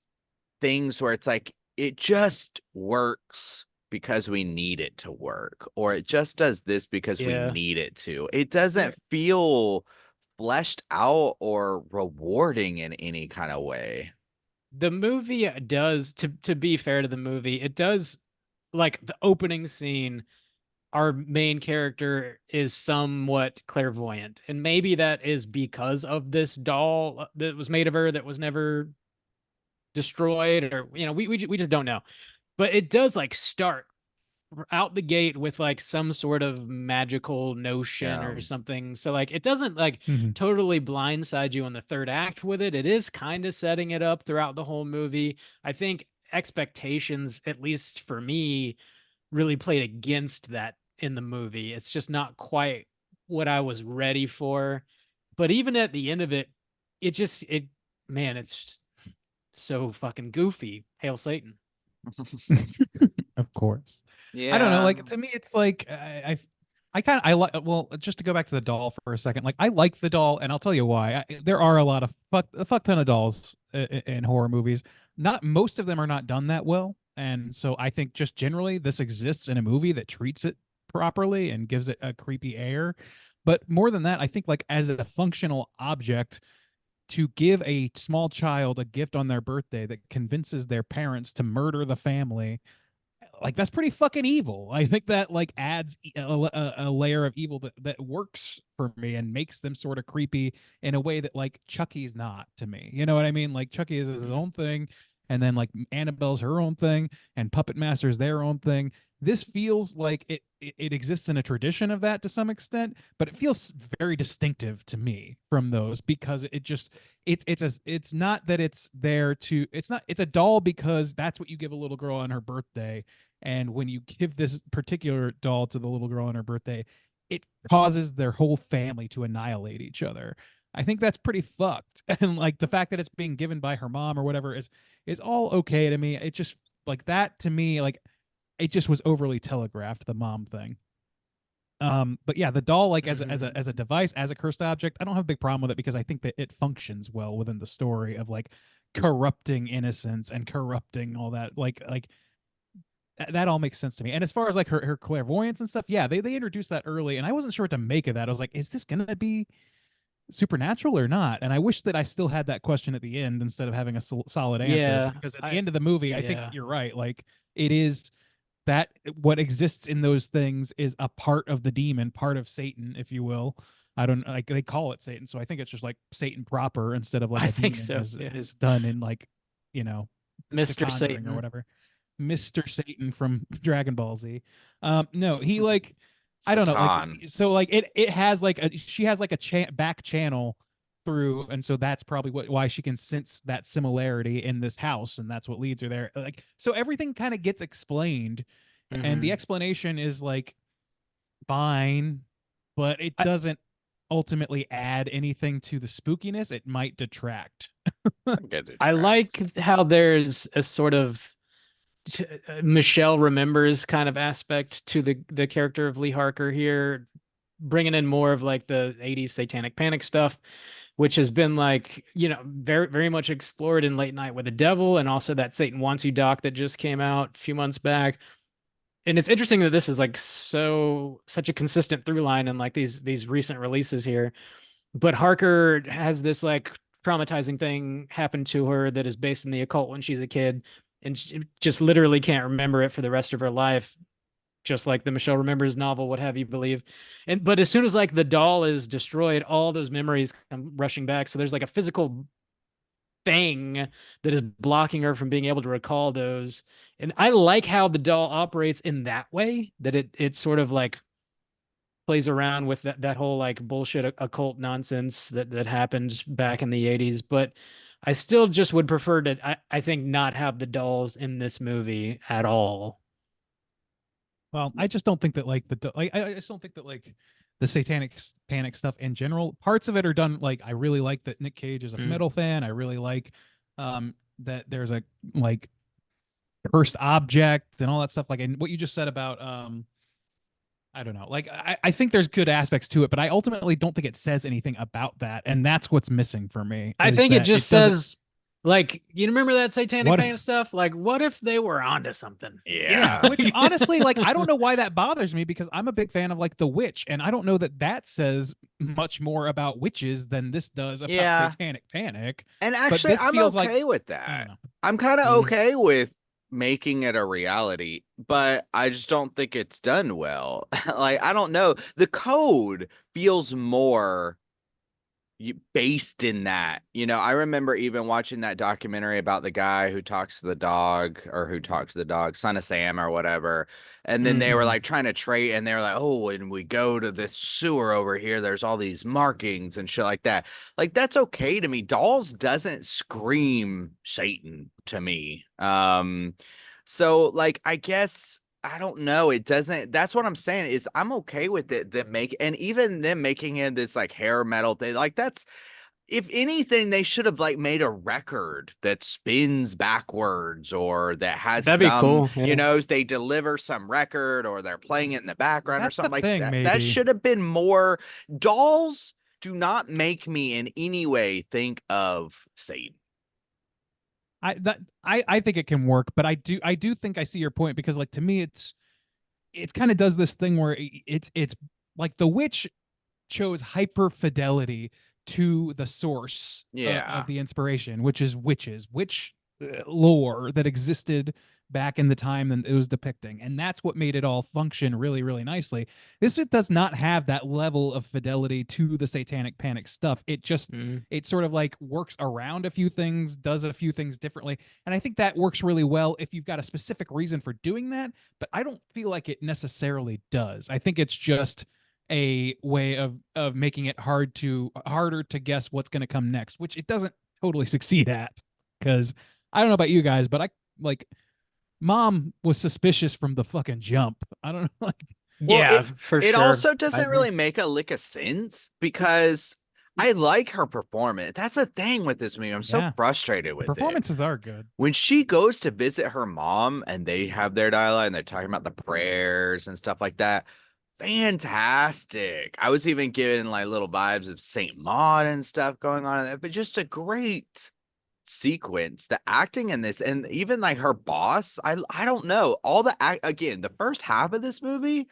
things where it's like it just works because we need it to work, or it just does this because we Yeah. need it to. It doesn't feel fleshed out or rewarding in any kind of way. The movie does, to be fair to the movie, it does, like the opening scene, our main character is somewhat clairvoyant, and maybe that is because of this doll that was made of her that was never destroyed, or we just don't know. But it does like start out the gate with like some sort of magical notion Yeah. or something. So like it doesn't like Mhm. totally blindside you on the third act with it. It is kind of setting it up throughout the whole movie. I think expectations, at least for me, really played against that in the movie. It's just not quite what I was ready for. But even at the end of it, it man, it's just so fucking goofy. Hail Satan. Of course. I don't know. Yeah. Like to me, it's like I kind of I like. Well, just to go back to the doll for a second. Like I like the doll, and I'll tell you why. There are a lot of a fuck ton of dolls in horror movies. Not most of them are not done that well, and so I think just generally this exists in a movie that treats it properly and gives it a creepy air. But more than that, I think like as a functional object, to give a small child a gift on their birthday that convinces their parents to murder the family, like that's pretty fucking evil. I think that like adds a layer of evil that works for me and makes them sort of creepy in a way that like Chucky's not to me. You know what I mean? Like Chucky is his own thing, and then like Annabelle's her own thing, and Puppet Master's their own thing. This feels like it exists in a tradition of that to some extent, but it feels very distinctive to me from those because it just it's not that it's there to it's a doll because that's what you give a little girl on her birthday, and when you give this particular doll to the little girl on her birthday, it causes their whole family to annihilate each other. I think that's pretty fucked. And like the fact that it's being given by her mom or whatever is all okay to me. It just like that to me, like it just was overly telegraphed, the mom thing. But yeah, the doll like as a device, as a cursed object, I don't have a big problem with it because I think that it functions well within the story of like corrupting innocence and corrupting all that. Like that all makes sense to me. And as far as like her clairvoyance and stuff, yeah, they introduced that early, and I wasn't sure what to make of that. I was like, is this gonna be supernatural or not? And I wish that I still had that question at the end instead of having a solid answer. Yeah, Because at the end of the movie, I think yeah. you're right. Like it is that what exists in those things is a part of the demon, part of Satan, if you will. I don't like they call it Satan, so I think it's just like Satan proper instead of like I a think demon so. as Yeah. is done in like you know the Mr. Conjuring or Satan. whatever. Mr. Satan from Dragon Ball Z. No, he like I don't know, like Satan. so like it has like she has like a back channel through, and so that's probably why she can sense that similarity in this house, and that's what leads her there. Like so everything kind of gets explained, and the Mhm. explanation is like fine, but it I, doesn't ultimately add anything to the spookiness. It might detract. Get it I like tracks. how there's a sort of Michelle remembers kind of aspect to the character of Lee Harker here, bringing in more of like the 80s satanic panic stuff, which has been like, very, very much explored in Late Night with the Devil, and also that Satan Wants You doc that just came out a few months back. And it's interesting that this is like such a consistent through line in like these recent releases here. But Harker has this like traumatizing thing happen to her that is based in the occult when she's a kid, and she just literally can't remember it for the rest of her life, just like the Michelle Remembers novel, what have you believe. And but as soon as like the doll is destroyed, all those memories come rushing back. So there's like a physical thing that is blocking her from being able to recall those. And I like how the doll operates in that way, that it sort of like plays around with that whole like bullshit occult nonsense that happened back in the 80s. But I still just would prefer to I think not have the dolls in this movie at all. Well, I just don't think that like I just don't think that like the satanic panic stuff in general. Parts of it are done like I really like that Nick Cage is a Mm. metal fan. I really like that there's a like cursed object and all that stuff. Like and what you just said about I don't know. Like I think there's good aspects to it, but I ultimately don't think it says anything about that, and that's what's missing for me. I Is think it that just doesn't says like, you remember that satanic what panic stuff? Like, what if they were onto something? Yeah. which honestly like I don't know why that bothers me because I'm a big fan of like The Witch, and I don't know that that says much more about witches than this does about Yeah. satanic panic. And But actually, this I'm feels like okay with I don't that. know. I'm kind of Mhm. okay with making it a reality, but I just don't think it's done well. Like, I don't know. The code feels more based in that. I remember even watching that documentary about the guy who talks to the dog, or who talks to the dog, Son of Sam or whatever. And then they were Mhm. like trying to trade, and they were like, oh, when we go to this sewer over here, there's all these markings and shit like that. Like, that's okay to me. Dolls doesn't scream Satan to me. So like I guess I don't know. It doesn't. That's what I'm saying is I'm okay with it. And even them making it this like hair metal thing, like that's if anything, they should have like made a record that spins backwards or that has That'd be some, cool. Yeah. they deliver some record or they're playing it in the background or That's the something like thing, that. That maybe. should have been more. Dolls do not make me in any way think of Satan. I think it can work, but I do think I see your point because like to me it's kind of does this thing where it's like The Witch chose hyper fidelity to the source Yeah. of the inspiration, which is witch lore that existed back in the time that it was depicting, and that's what made it all function really, really nicely. This it does not have that level of fidelity to the Satanic Panic stuff. It just Mm. it sort of like works around a few things, does a few things differently, and I think that works really well if you've got a specific reason for doing that. But I don't feel like it necessarily does. I think it's just a way of making it harder to guess what's going to come next, which it doesn't totally succeed at. Because I don't know about you guys, but I like mom was suspicious from the fucking jump. I don't know, like Well, Yeah, for it sure. also I doesn't agree. really make a lick of sense because I like her performance. That's the thing with this movie. I'm so yeah, frustrated the with it. performances are good. When she goes to visit her mom and they have their dialogue and they're talking about the prayers and stuff like that, fantastic. I was even getting like little vibes of Saint Maud and stuff going on in there, but just a great sequence. The acting in this, and even like her boss, I don't know. All the act again, the first half of this movie,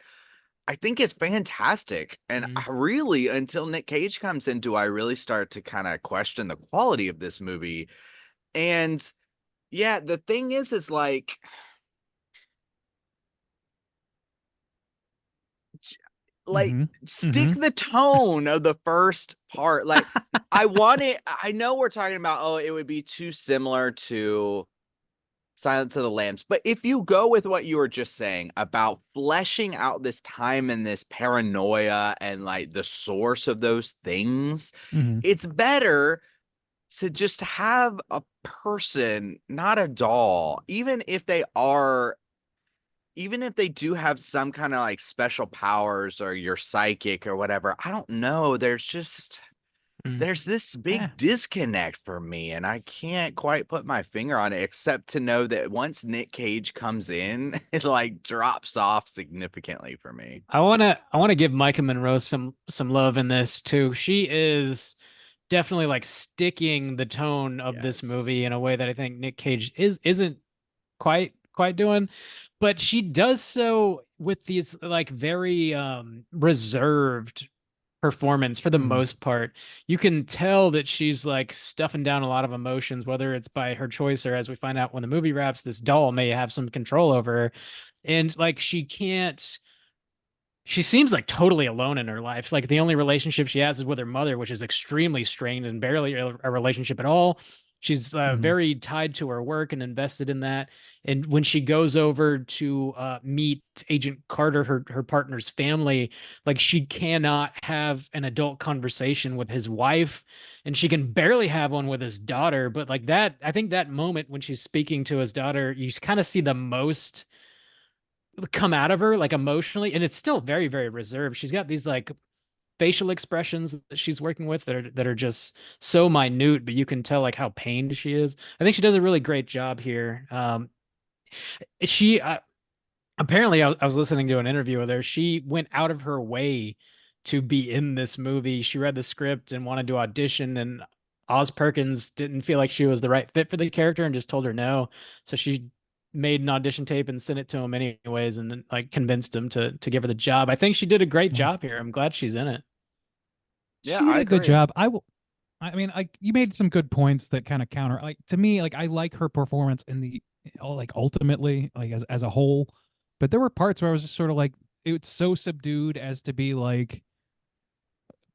I think is fantastic. And Mm. I really, until Nick Cage comes in, do I really start to kind of question the quality of this movie. And yeah, the thing is like like Mm-hmm. stick Mm-hmm. the tone of the first part. Like I want it. I know we're talking about, oh, it would be too similar to Silence of the Lambs, but if you go with what you were just saying about fleshing out this time and this paranoia and like the source of those things, Mm-hmm. it's better to just have a person, not a doll, even if they do have some kind of like special powers or you're psychic or whatever. I don't know. Mm. There's this Eh. big disconnect for me, and I can't quite put my finger on it, except to know that once Nick Cage comes in, it like drops off significantly for me. I wanna give Micah Monroe some love in this too. She is definitely like sticking the tone of this movie Yes. in a way that I think Nick Cage isn't quite doing, but she does so with these like very reserved performance for the Mm-hmm. most part. You can tell that she's like stuffing down a lot of emotions, whether it's by her choice or as we find out when the movie wraps, this doll may have some control over her. And like she seems like totally alone in her life. Like the only relationship she has is with her mother, which is extremely strained and barely a relationship at all. She's Mm-hmm. very tied to her work and invested in that. And when she goes over to meet Agent Carter, her partner's family, like she cannot have an adult conversation with his wife, and she can barely have one with his daughter. But like that, I think that moment when she's speaking to his daughter, you kind of see the most come out of her like emotionally, and it's still very very reserved. She's got these like facial expressions that she's working with that are just so minute, but you can tell like how pained she is. I think she does a really great job here. She apparently I was listening to an interview with her. She went out of her way to be in this movie. She read the script and wanted to audition, and Oz Perkins didn't feel like she was the right fit for the character and just told her no. So she made an audition tape and sent it to him anyways, and then, like convinced him to give her the job. I think she did a great Yeah. job here. I'm glad she's in it. Yeah, She did I a good agree. job. I mean, like you made some good points that kind of counter. Like to me, like I like her performance in the like ultimately, like as a whole. But there were parts where I was just sort of like it's so subdued as to be like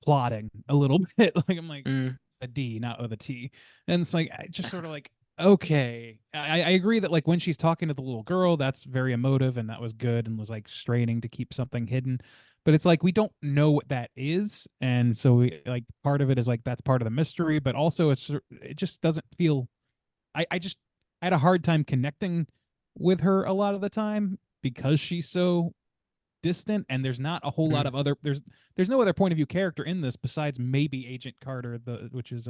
plotting a little bit. Like I'm like Mm, a D, not with a T. And it's like I just sort of like okay. I agree that like when she's talking to the little girl, that's very emotive and that was good and was like straining to keep something hidden. But it's like we don't know what that is, and so we like part of it is like that's part of the mystery, but also it just doesn't feel. I just I had a hard time connecting with her a lot of the time because she's so distant and there's not a whole lot mm. of other there's no other point of view character in this besides maybe Agent Carter, the which is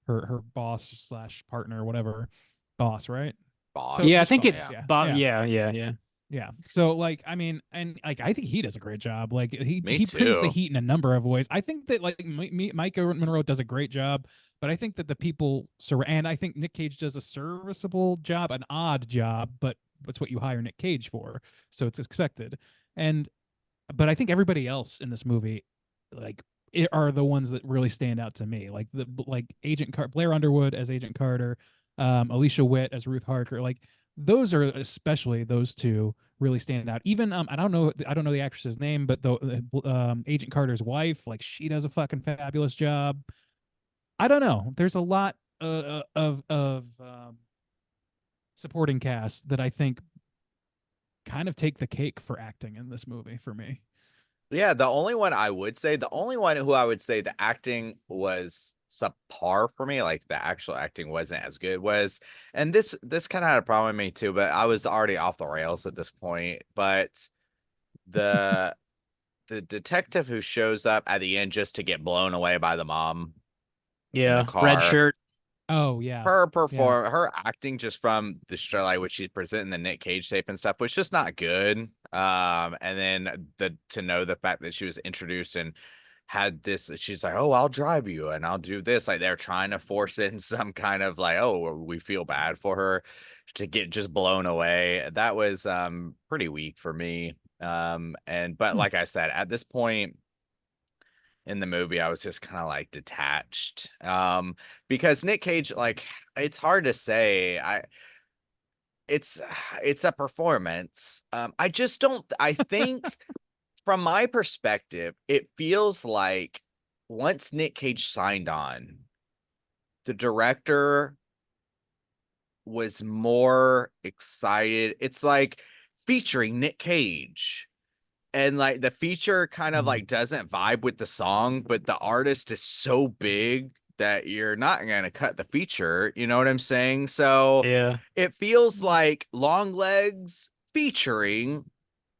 her boss slash partner, whatever. Boss, right? So Yeah, I Boss. just think boss, Yeah. it's yeah. Bob. Yeah. Yeah. Yeah. So like I mean and like I think he does a great job. Like Me he brings the too. heat in a number of ways. I think that like Micah Monroe does a great job, but I think that the people and I think Nick Cage does a serviceable job, an odd job, but it's what you hire Nick Cage for, so it's expected. And but I think everybody else in this movie like are the ones that really stand out to me. Like Blair Underwood as Agent Carter, Alicia Witt as Ruth Harker. Like those are especially those two really stand out. Even I don't know the actress's name, but the Agent Carter's wife, like she does a fucking fabulous job. I don't know. There's a lot of supporting cast that I think kind of take the cake for acting in this movie for me. Yeah, the only one who I would say the acting was subpar for me, like the actual acting wasn't as good, was, and this kind of had a problem with me too, but I was already off the rails at this point. But the the detective who shows up at the end just to get blown away by the mom in the Yeah, red car, shirt. Oh yeah, yeah. her acting just from the like which she's presenting the Nick Cage tape and stuff was just not good. And then to know the fact that she was introduced and had this, she's like, oh, I'll drive you and I'll do this. Like they're trying to force in some kind of like, oh, we feel bad for her to get just blown away. That was pretty weak for me. But Hmm. like I said, at this point in the movie, I was just kind of like detached. Because Nick Cage, like, it's hard to say. It's it's a performance. I just don't. I think from my perspective, it feels like once Nick Cage signed on, the director was more excited. It's like featuring Nick Cage. And like the feature kind of Mhm. like doesn't vibe with the song, but the artist is so big that you're not going to cut the feature. You know what I'm saying? So Yeah. it feels like Longlegs featuring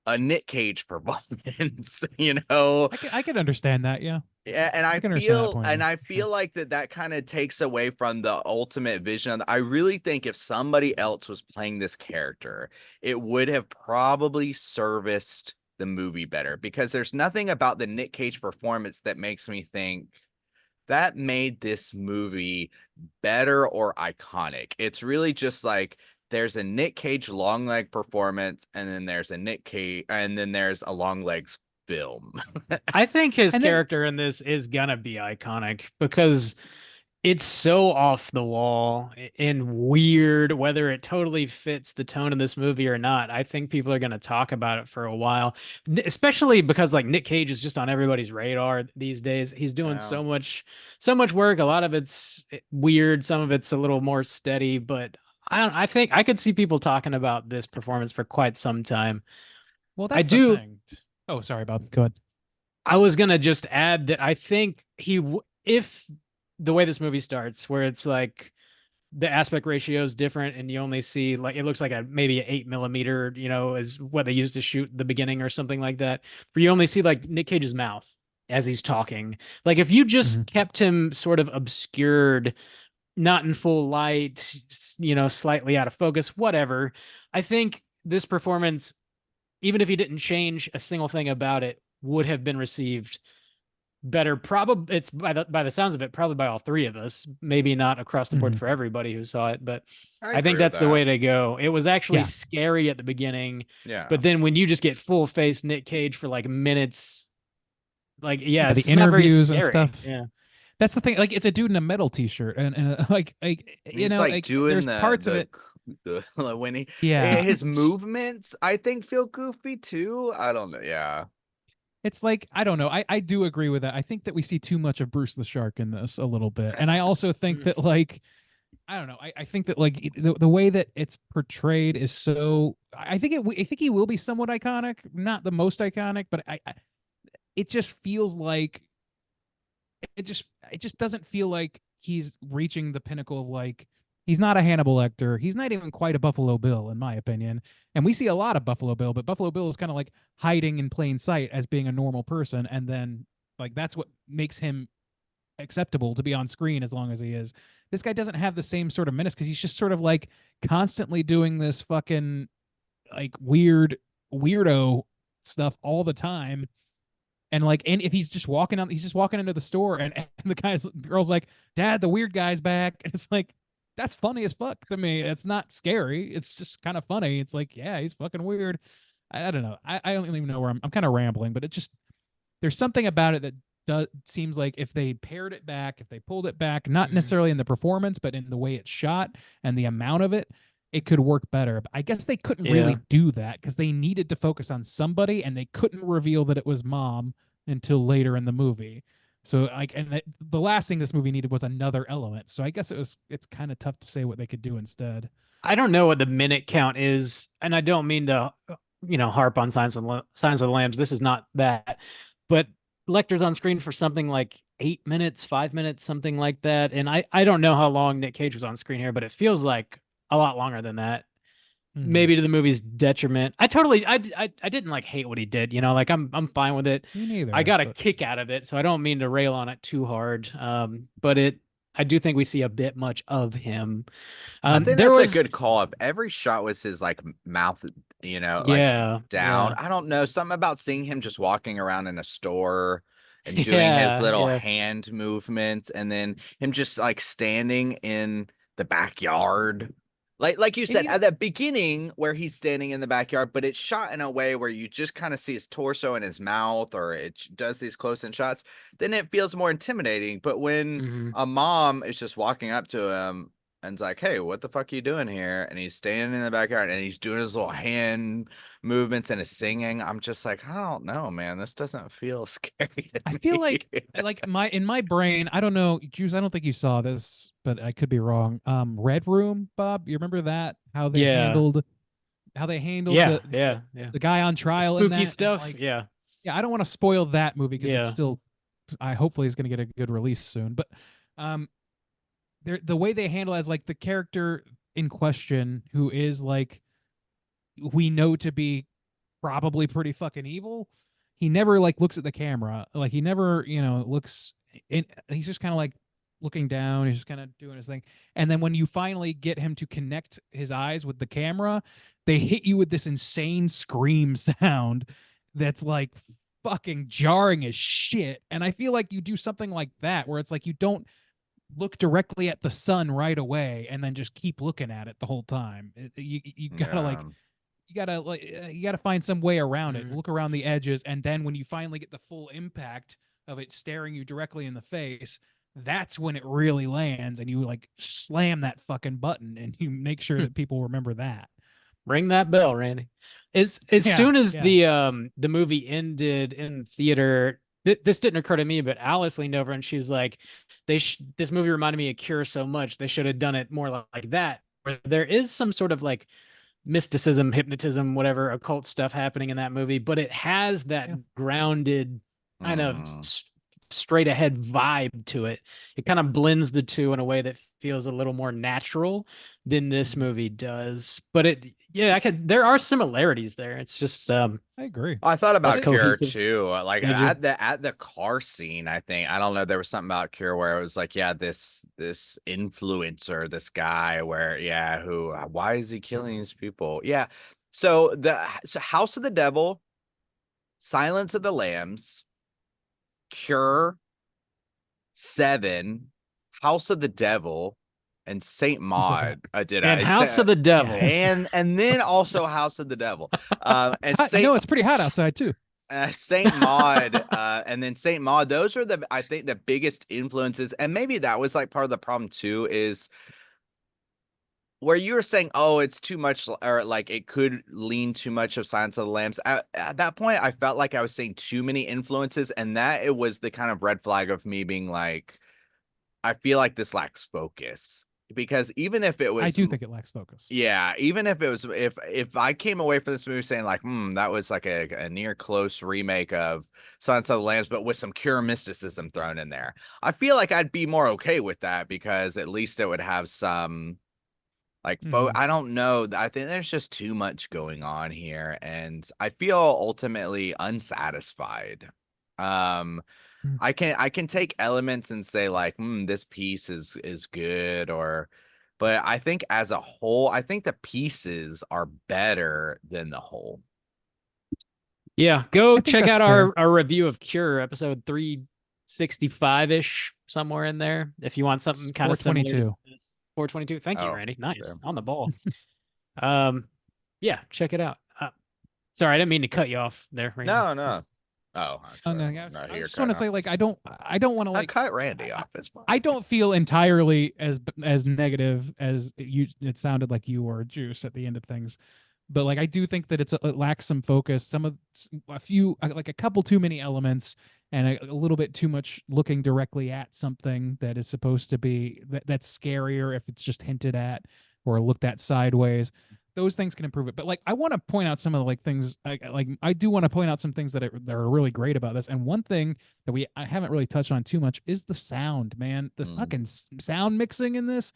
a Nick Cage performance, you know? I could understand that. Yeah, Yeah, I can understand that point of and view I for sure. feel like that kind of takes away from the ultimate vision of I really think if somebody else was playing this character, it would have probably serviced the movie better, because there's nothing about the Nick Cage performance that makes me think that made this movie better or iconic. It's really just like there's a Nick Cage long leg performance, and then there's a Nick Cage, and then there's a long legs film. I think his And then character in this is gonna be iconic because it's so off the wall and weird, whether it totally fits the tone of this movie or not. I think people are gonna talk about it for a while, especially because like Nick Cage is just on everybody's radar these days. He's doing Wow. so much work. A lot of it's weird, some of it's a little more steady, but I think I could see people talking about this performance for quite some time. well, I that's the do. thing. Oh, sorry, Bob. Go ahead. I was gonna just add that I think if the way this movie starts, where it's like the aspect ratio is different, and you only see like it looks like a maybe an 8 millimeter, is what they used to shoot the beginning or something like that. Where you only see like Nick Cage's mouth as he's talking. Like if you just Mhm. kept him sort of obscured, not in full light, slightly out of focus, whatever. I think this performance, even if he didn't change a single thing about it, would have been received better. Probably it's by the sounds of it, probably by all three of us. Maybe not across the board Mhm. for everybody who saw it, but I I think agree with that's the way that. to go. It was actually Yeah, scary at the beginning, Yeah. but then when you just get full face Nick Cage for like minutes, like yeah, yeah. The it's just not very interviews and scary. stuff. Yeah. That's the thing. Like, it's a dude in a metal T-shirt, and like And he's like like doing there's parts of it. the like, when Yeah, his movements I think feel goofy too. I don't know. Yeah. it's like I don't know. I do agree with that. I think that we see too much of Bruce the Shark in this a little bit, and I also think Mm. that like I don't know. I think that like the way that it's portrayed is so. I think he will be somewhat iconic, not the most iconic, but it just feels like it just doesn't feel like he's reaching the pinnacle of like he's not a Hannibal Lecter. He's not even quite a Buffalo Bill, in my opinion. And we see a lot of Buffalo Bill, but Buffalo Bill is kind of like hiding in plain sight as being a normal person, and then like that's what makes him acceptable to be on screen as long as he is. This guy doesn't have the same sort of menace because he's just sort of like constantly doing this fucking like weirdo stuff all the time. And if he's just walking out, he's just walking into the store, and the girl's like, "Dad, the weird guy's back," and it's like, that's funny as fuck to me. It's not scary. It's just kind of funny. It's like, yeah, he's fucking weird. I don't know. I don't even know where I'm kind of rambling, but it just there's something about it that seems like if they pared it back, if they pulled it back, not Mhm. necessarily in the performance, but in the way it's shot and the amount of it, it could work better. But I guess they couldn't Yeah. really do that because they needed to focus on somebody, and they couldn't reveal that it was mom until later in the movie. So like, and the last thing this movie needed was another element. So I guess it's kind of tough to say what they could do instead. I don't know what the minute count is, and I don't mean to, harp on Signs of the Lambs. This is not that, but Lecter's on screen for something like 8 minutes, 5 minutes, something like that. And I don't know how long Nick Cage was on screen here, but it feels like a lot longer than that. Mhm. Maybe to the movie's detriment. I didn't like hate what he did. Like I'm fine with it. Me neither. I got a but- kick out of it, so I don't mean to rail on it too hard. But I do think we see a bit much of him. I think There that's a was, good call up. Every shot was his like mouth, like yeah, down. yeah. I don't know, something about seeing him just walking around in a store and doing his Yeah, little yeah. hand movements, and then him just like standing in the backyard. Like you said, you- at the beginning where he's standing in the backyard, but it's shot in a way where you just kind of see his torso and his mouth, or it does these close in shots, then it feels more intimidating. But when Mhm. a mom is just walking up to him and it's like, "Hey, what the fuck are you doing here?" And he's standing in the backyard and he's doing his little hand movements and is singing. I'm just like, I don't know, man. This doesn't feel scary to I feel me. like in my brain, I don't know, Juice, I don't think you saw this, but I could be wrong. Red Room, Bob, you remember that? Yeah, How they handled yeah, yeah, yeah. the guy on trial in Spooky that, and stuff. like, Yeah, yeah, I don't want to spoil that movie because it's yeah. still, I hopefully is going to get a good release soon. But um, the way they handle it as like the character in question, who is like we know to be probably pretty fucking evil. He never like looks at the camera. Like he never, looks in, he's just kind of like looking down. He's just kind of doing his thing. And then when you finally get him to connect his eyes with the camera, they hit you with this insane scream sound that's like fucking jarring as shit. And I feel like you do something like that where it's like you don't look directly at the sun right away and then just keep looking at it the whole time. You gotta like Yeah. you gotta find some way around it. Mhm. Look around the edges, and then when you finally get the full impact of it staring you directly in the face, that's when it really lands, and you like slam that fucking button, and you make sure that people remember that. Ring that bell, Randy. As Yeah, soon as yeah. the movie ended in theater, this didn't occur to me, but Alice leaned over and she's like, this movie reminded me of Cure so much, they should have done it more like that. Where there is some sort of like mysticism, hypnotism, whatever occult stuff happening in that movie, but it has that Yeah. grounded kind of Mhm. straight ahead vibe to it. It kind of blends the two in a way that feels a little more natural than this Mhm. movie does. But there are similarities there. It's just I agree. I thought less about Cure cohesive. too. Like Did you? at the car scene, I don't know, there was something about Cure where it was like, yeah, this influencer, this guy where, yeah, who why is he killing these people? Yeah. So House of the Devil, Silence of the Lambs, Cure, Seven, House of the Devil, and Saint You said that. Maud. I did. And I House said, of the Devil. and then also House of the Devil. And I know it's pretty hot outside too. Saint Maud, and then Saint Maud. Those are I think the biggest influences, and maybe that was like part of the problem too. Is where you were saying, oh, it's too much, or like it could lean too much of Silence of the Lambs. At that point, I felt like I was saying too many influences, and that it was the kind of red flag of me being like, I feel like this lacks focus. Because even if it I was, do think it lacks focus. yeah, even if it was, if I came away from this movie saying like, that was like a near close remake of Silence of the Lambs, but with some Cure mysticism thrown in there, I feel like I'd be more okay with that because at least it would have some like Mhm. I don't know. I think there's just too much going on here, and I feel ultimately unsatisfied. Um, Mm. I can take elements and say like, this piece is good, but I think as a whole, I think the pieces are better than the whole. Yeah, go I think check that's out fair. our review of Cure, episode 365-ish, somewhere in there. If you want something kind of similar to 422. this. 422. Thank you, Oh, Randy. Nice. there. On the ball. Yeah, check it out. Sorry, I didn't mean to cut you off there, Randy. No, no. Oh, Oh, no, sorry. yeah, No, I you're just want to cutting say, off. like, I don't want to I like, cut Randy I, off. It's fine. I don't feel entirely as negative as you. It sounded like you were, Juice, at the end of things, but like I do think that it lacks some focus. A few, like a couple too many elements, and a little bit too much looking directly at something that is supposed to be that's scarier if it's just hinted at or looked at sideways. Those things can improve it. But like I want to point out some of the like things I do want to point out some things that are really great about this. And one thing that I haven't really touched on too much is the sound, man. The fucking sound mixing in this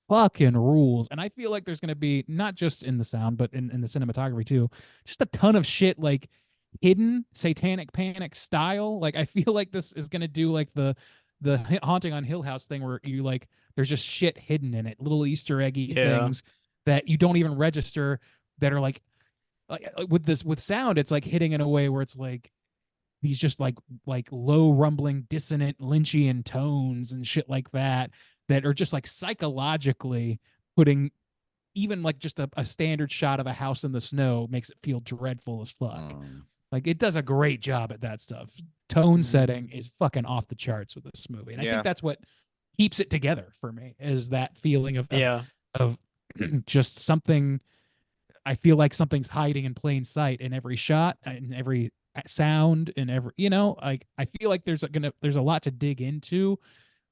fucking rules. And I feel like there's going to be not just in the sound, but in the cinematography too, just a ton of shit like hidden Satanic Panic style. Like I feel like this is going to do like the Haunting on Hill House thing where you like there's just shit hidden in it, little Easter eggy Yeah. things that you don't even register that are like with sound it's like hitting in a way where it's like these just like low rumbling dissonant Lynchian tones and shit like that are just like psychologically putting even like just a standard shot of a house in the snow makes it feel dreadful as fuck. Like it does a great job at that stuff. Tone setting is fucking off the charts with this movie, and I Yeah. think that's what keeps it together for me is that feeling of Yeah. of just something. I feel like something's hiding in plain sight in every shot, in every sound, in every like I feel like there's a lot to dig into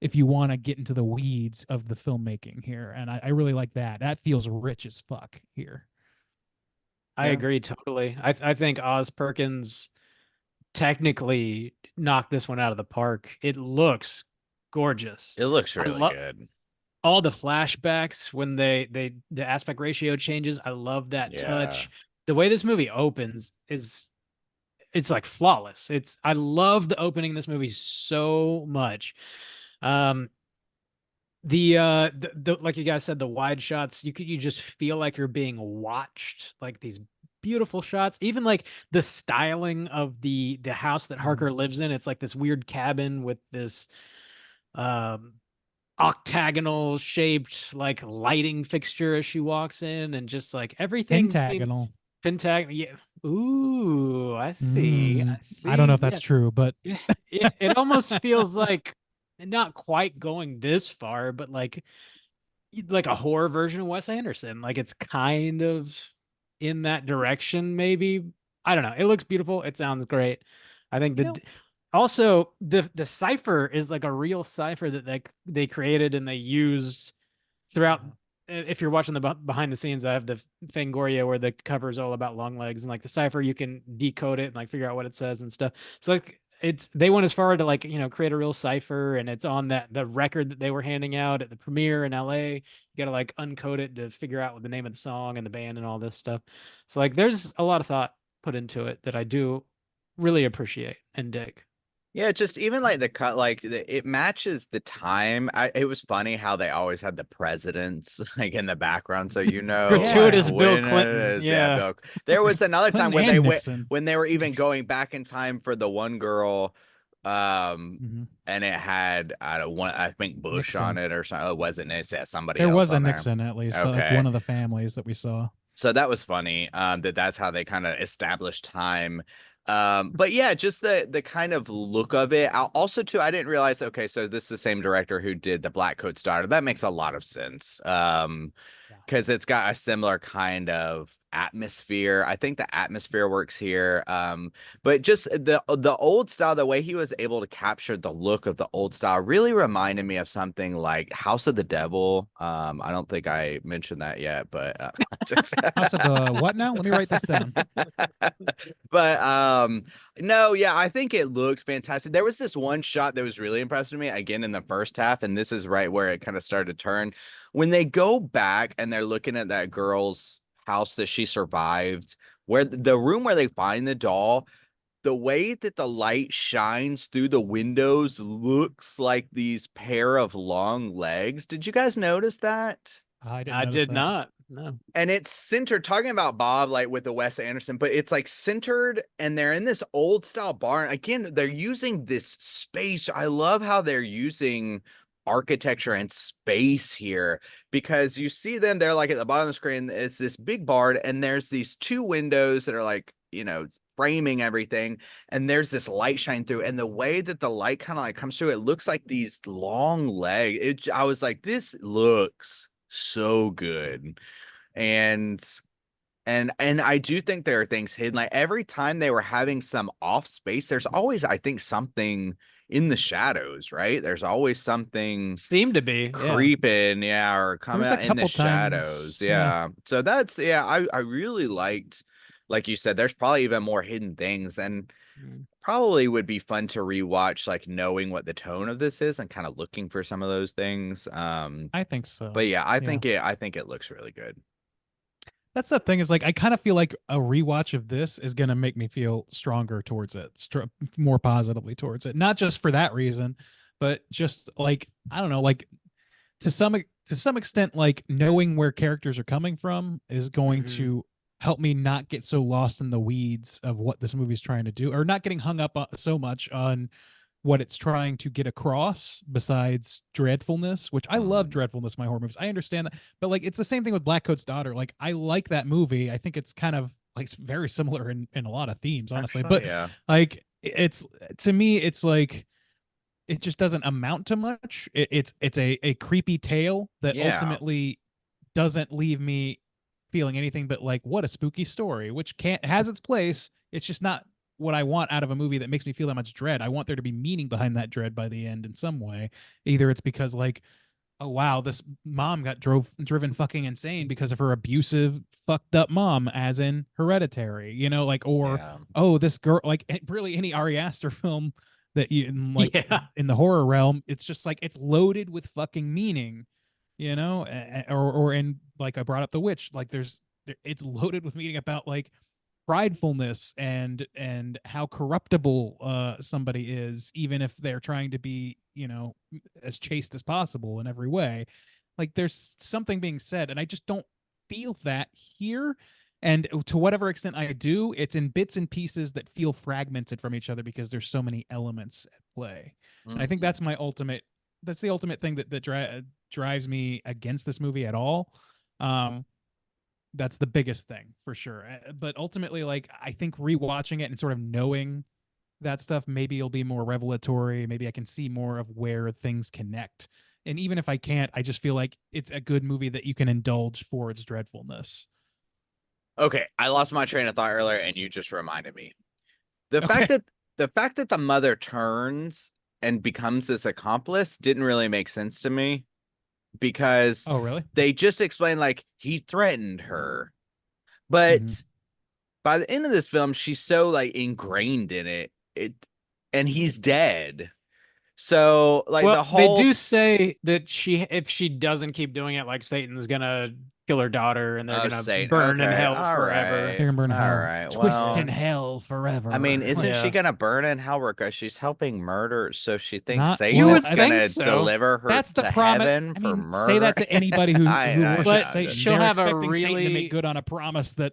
if you want to get into the weeds of the filmmaking here, and I really like that. That feels rich as fuck here. I Yeah. agree totally. I think Oz Perkins technically knocked this one out of the park. It looks gorgeous. It looks I really love good. all the flashbacks when the aspect ratio changes. I love that Yeah. touch. The way this movie opens is it's like flawless. I love the opening of this movie so much. Um the like you guys said, the wide shots, you just feel like you're being watched, like these beautiful shots. Even like the styling of the house that Harker lives in, it's like this weird cabin with this um octagonal shaped like lighting fixture as she walks in, and just like everything seems Pentagonal. pentagonal. Yeah. Ooh, I see. I I don't know see. if that's Yeah. true, but It almost feels like not quite going this far, but like a horror version of Wes Anderson. Like it's kind of in that direction, maybe. I don't know. It looks beautiful. It sounds great. I think you know, also the cipher is like a real cipher that they created and they used throughout. If you're watching the behind the scenes, I have the Fangoria where the cover is all about Longlegs, and like the cipher, you can decode it and like figure out what it says and stuff. So like they went as far to like create a real cipher, and it's on that the record that they were handing out at the premiere in LA. You got to like uncode it to figure out what the name of the song and the band and all this stuff. So like there's a lot of thought put into it that I do really appreciate and dig. Yeah, just even like the cut, like it matches the time. It was funny how they always had the presidents like in the background, so like Gratuitous Bill when it Clinton. is. Yeah, Yeah. Bill. There was another time Clinton when they and went Nixon. when they were even going back in time for the one girl, Mhm. and it had I think Bush on Nixon. it or something. It wasn't. It had somebody There else was a on there. Nixon at least, like Okay. one of the families that we saw. So that was funny. That's how they kind of established time. But yeah, just the kind of look of it. Also too, I didn't realize. Okay, so this is the same director who did the Black Coat's Daughter. That makes a lot of sense. Because it's got a similar kind of atmosphere. I think the atmosphere works here. But just the old style, the way he was able to capture the look of the old style really reminded me of something like House of the Devil. I don't think I mentioned that yet, but just House of the what now? Let me write this down. But no, yeah, I think it looks fantastic. There was this one shot that was really impressive to me again in the first half, and this is right where it kind of started to turn. When they go back and they're looking at that girl's house that she survived, where the room where they find the doll, the way that the light shines through the windows looks like these pair of long legs. Did you guys notice that? I didn't I notice did that. not. No. And it's centered, talking about Bob, like with the Wes Anderson, but it's like centered and they're in this old style barn. Again, they're using this space. I love how they're using architecture and space here because you see them, they're like at the bottom of the screen. It's this big barn, and there's these two windows that are like, framing everything, and there's this light shine through, and the way that the light kind of like comes through, it looks like these long legs. I was like, this looks so good. And and I do think there are things hidden. Like every time they were having some off space, there's always, I think, something in the shadows, right? There's always something Seemed to be, yeah. creeping, yeah, or There coming was a out in the couple shadows. times, yeah. Yeah. So that's, yeah, I really liked, like you said, there's probably even more hidden things, and Mm. probably would be fun to rewatch, like knowing what the tone of this is and kind of looking for some of those things. I think so. But yeah, Yeah. I think it looks really good. That's the thing, is like I kind of feel like a rewatch of this is gonna make me feel stronger towards it, more positively towards it. Not just for that reason, but just like I don't know, like to some extent, like knowing where characters are coming from is going Mhm. to help me not get so lost in the weeds of what this movie's trying to do, or not getting hung up so much on what it's trying to get across besides dreadfulness, which I love dreadfulness in my horror movies. I understand that, but like it's the same thing with Black Coat's Daughter. Like I like that movie. I think it's kind of like very similar in a lot of themes, honestly. Actually, But yeah. like it's to me, it's like it just doesn't amount to much. It's a creepy tale that Yeah. ultimately doesn't leave me feeling anything but like what a spooky story, which can't has its place. It's just not what I want out of a movie that makes me feel that much dread. I want there to be meaning behind that dread by the end in some way. Either it's because like, oh wow, this mom got driven fucking insane because of her abusive, fucked up mom, as in Hereditary, you know, like, or Yeah. oh, this girl, like really any Ari Aster film that you like Yeah. in the horror realm, it's just like it's loaded with fucking meaning, you know, or in like I brought up The Witch, like it's loaded with meaning about like pridefulness and how corruptible somebody is, even if they're trying to be, you know, as chaste as possible in every way. Like there's something being said, and I just don't feel that here. And to whatever extent I do, it's in bits and pieces that feel fragmented from each other because there's so many elements at play. And I think Mhm. that's the ultimate thing that drives me against this movie at all. um that's the biggest thing for sure. But ultimately, like I think rewatching it and sort of knowing that stuff, maybe it'll be more revelatory. Maybe I can see more of where things connect. And even if I can't, I just feel like it's a good movie that you can indulge for its dreadfulness. Okay, I lost my train of thought earlier, and you just reminded me. The Okay. fact that the mother turns and becomes this accomplice didn't really make sense to me, because Oh, really? they just explained like he threatened her. Mm-hmm. But by the end of this film, she's so like ingrained in it, and he's dead. So like Well, the they whole do say that if she doesn't keep doing it, like Satan's gonna kill her daughter and they're oh gonna Satan. burn in Okay, hell all forever. They're right, gonna burn in all hell, right. twist in Well, Yeah. hell I mean, forever. isn't Like, she Yeah. gonna burn in hell because she's helping murder? So she thinks not You Satan well. is would think gonna so. deliver her That's the to promise. heaven I for mean, say murder. that to anybody who I know. worships But I'm Satan. just she'll They're have a expecting Satan to make really good on a promise that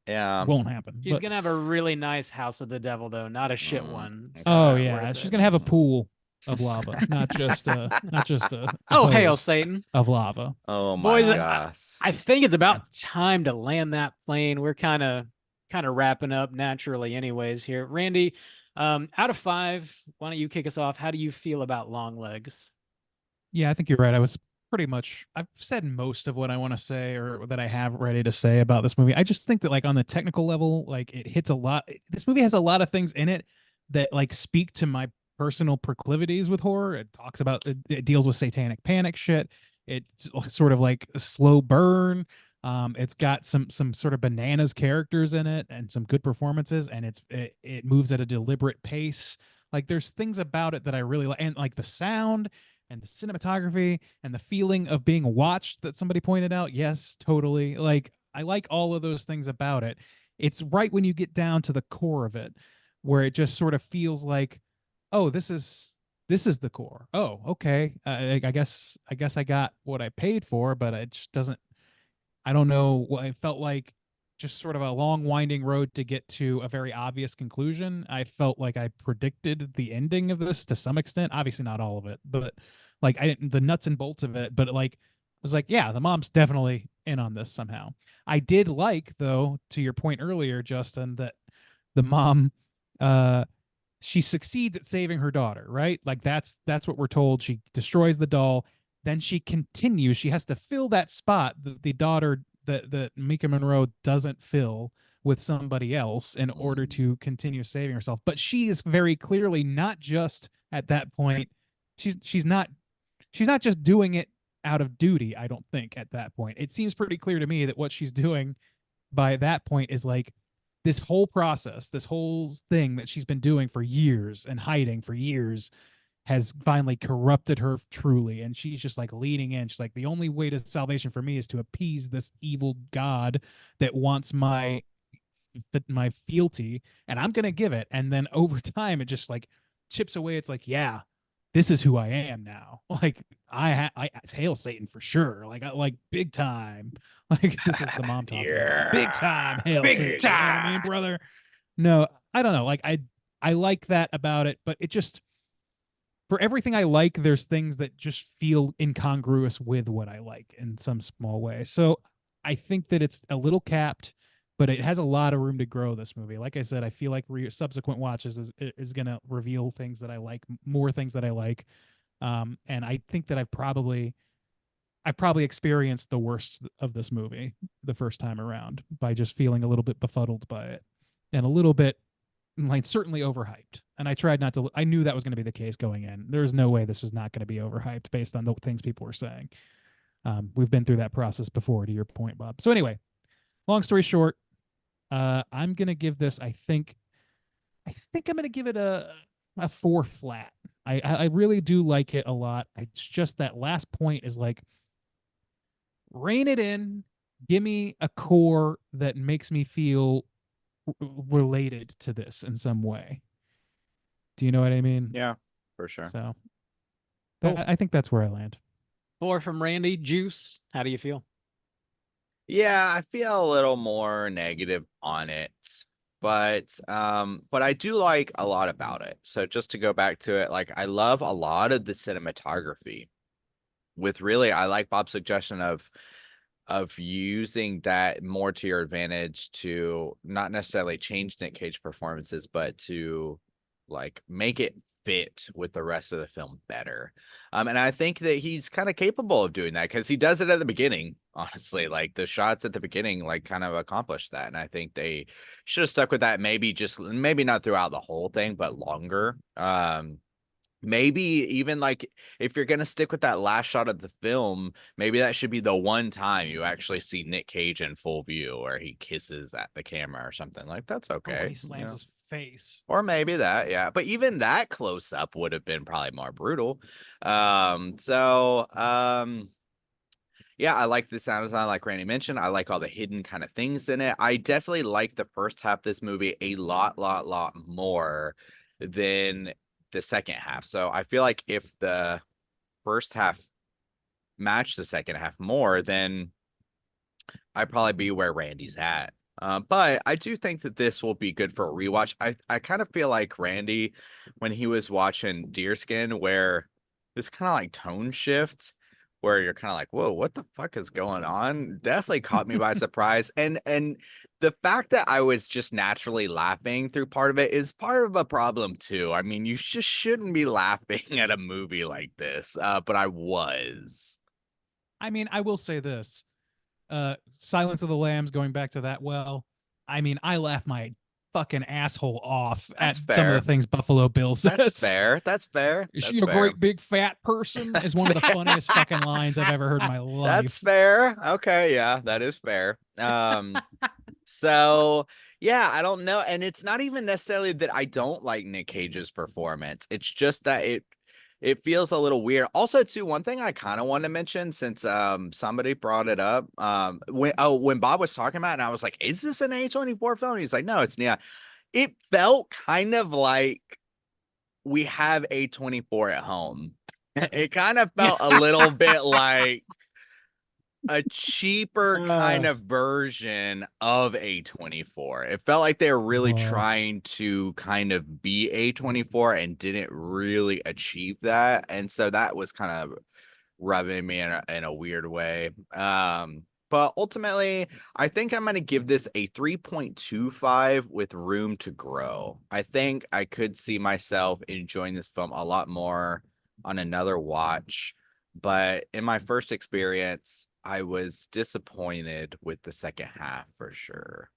yeah. won't happen. she's But gonna have a really nice house of the devil though, not a shit Mm, one. So oh it's okay. yeah, worth she's it. gonna have a Mhm. pool of lava, not just a Oh, hail hose Satan. of lava. Oh my Boys, gosh. I think it's Yeah. about time to land that plane. We're kind of wrapping up naturally anyways here. Randy, out of 5, why don't you kick us off? How do you feel about Longlegs? Yeah, I think you're right. I've said most of what I want to say or that I have ready to say about this movie. I just think that like on the technical level, like it hits a lot. This movie has a lot of things in it that like speak to my personal proclivities with horror. It talks about it deals with satanic panic shit. It's sort of like a slow burn. It's got some sort of bananas characters in it and some good performances, and it moves at a deliberate pace. Like there's things about it that I really like, and like the sound and the cinematography and the feeling of being watched that somebody pointed out. Yes, totally. Like I like all of those things about it. It's right when you get down to the core of it where it just sort of feels like, oh, this is the core. Oh, okay. I guess I got what I paid for, but it just doesn't. I don't know. What it felt like just sort of a long winding road to get to a very obvious conclusion. I felt like I predicted the ending of this to some extent. Obviously not all of it, but like I didn't the nuts and bolts of it, but like I was like, yeah, the mom's definitely in on this somehow. I did like though, to your point earlier, Justin, that the mom, uh, she succeeds at saving her daughter, right? Like that's what we're told. She destroys the doll, then she continues. She has to fill that spot that the daughter that Mika Monroe doesn't fill with somebody else in order to continue saving herself. But she is very clearly not just at that point. She's not just doing it out of duty. I don't think at that point. It seems pretty clear to me that what she's doing by that point is like this whole process, this whole thing that she's been doing for years and hiding for years has finally corrupted her truly. And she's just like leaning in. She's like, the only way to salvation for me is to appease this evil God that wants my fealty, and I'm gonna give it. And then over time, it just like chips away. It's like, yeah, this is who I am now. Like I hail Satan for sure. Like I like big time. Like this is the mom talking. Big time hail Satan. Big You know what I mean, time. brother? No, I don't know. Like I like that about it, but it just for everything I like, there's things that just feel incongruous with what I like in some small way. So I think that it's a little capped, but it has a lot of room to grow. This movie, like I said, I feel like subsequent watches is going to reveal things that I like, more things that I like, and I think that I've probably experienced the worst of this movie the first time around by just feeling a little bit befuddled by it and a little bit like certainly overhyped. And I tried not to. I knew that was going to be the case going in. There's no way this was not going to be overhyped based on the things people were saying. We've been through that process before, to your point, Bob. So anyway, long story short, I'm going to give this. I think I'm going to give it a 4 flat. I really do like it a lot. It's just that last point is like rein it in. Give me a core that makes me feel related to this in some way. Do you know what I mean? Yeah, for sure. So Cool. I think that's where I land. 4 from Randy. Juice, how do you feel? Yeah, I feel a little more negative on it. But I do like a lot about it. So just to go back to it, like I love a lot of the cinematography. With really, I like Bob's suggestion of using that more to your advantage to not necessarily change Nick Cage performances, but to like make it fit with the rest of the film better. And I think that he's kind of capable of doing that because he does it at the beginning. Honestly, like the shots at the beginning, like kind of accomplish that. And I think they should have stuck with that. Maybe not throughout the whole thing, but longer. Maybe even like if you're gonna stick with that last shot of the film, maybe that should be the one time you actually see Nick Cage in full view, or he kisses at the camera or something. Like that's Or when okay, he slams his face. or maybe that, yeah. But even that close up would have been probably more brutal. Yeah, I like the sound design, like Randy mentioned. I like all the hidden kind of things in it. I definitely like the first half of this movie a lot more than the second half. So I feel like if the first half matched the second half more, then I'd probably be where Randy's at. But I do think that this will be good for a rewatch. I kind of feel like Randy when he was watching Deerskin, where this kind of like tone shift, where you're kind of like, whoa, what the fuck is going on? Definitely caught me by surprise. And the fact that I was just naturally laughing through part of it is part of a problem too. I mean, you just shouldn't be laughing at a movie like this, but I was. I mean, I will say this. Silence of the Lambs, going back to that well, I mean, I laugh my fucking asshole off That's at some of fair. the things Buffalo Bill says. That's fair. That's fair. Is That's she a fair. great big fat person? Is one of the funniest fucking lines I've ever heard in my life. That's fair. Okay, yeah, that is fair. So yeah, I don't know. And it's not even necessarily that I don't like Nick Cage's performance. It's just that it feels a little weird. Also, too, one thing I kind of want to mention since somebody brought it up. When Bob was talking about it, and I was like, is this an A24 film? He's like, no, it's not. It felt kind of like we have A24 at home. It kind of felt a little bit like a cheaper kind of version of A24. It felt like they were really trying to kind of be A24 and didn't really achieve that. And so that was kind of rubbing me in a weird way. But ultimately, I think I'm going to give this a 3.25 with room to grow. I think I could see myself enjoying this film a lot more on another watch. But in my first experience, I was disappointed with the second half for sure.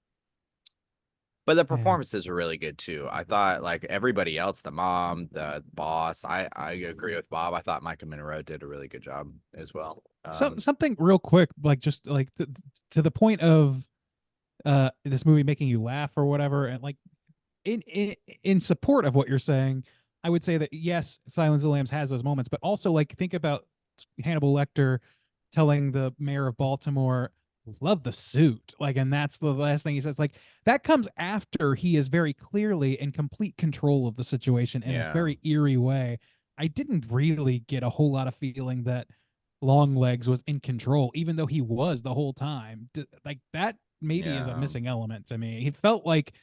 But the performances are really good too. I thought like everybody else, the mom, the boss, I agree with Bob. I thought Micah Monroe did a really good job as well. Something real quick, like just like to the point of this movie making you laugh or whatever, and like in support of what you're saying, I would say that yes, Silence of the Lambs has those moments, but also like think about Hannibal Lecter telling the mayor of Baltimore, "Love the suit," like, and that's the last thing he says. Like that comes after he is very clearly in complete control of the situation in a Yeah. very eerie way. I didn't really get a whole lot of feeling that Longlegs was in control, even though he was the whole time. Like that maybe is a Yeah. missing element to me. He felt like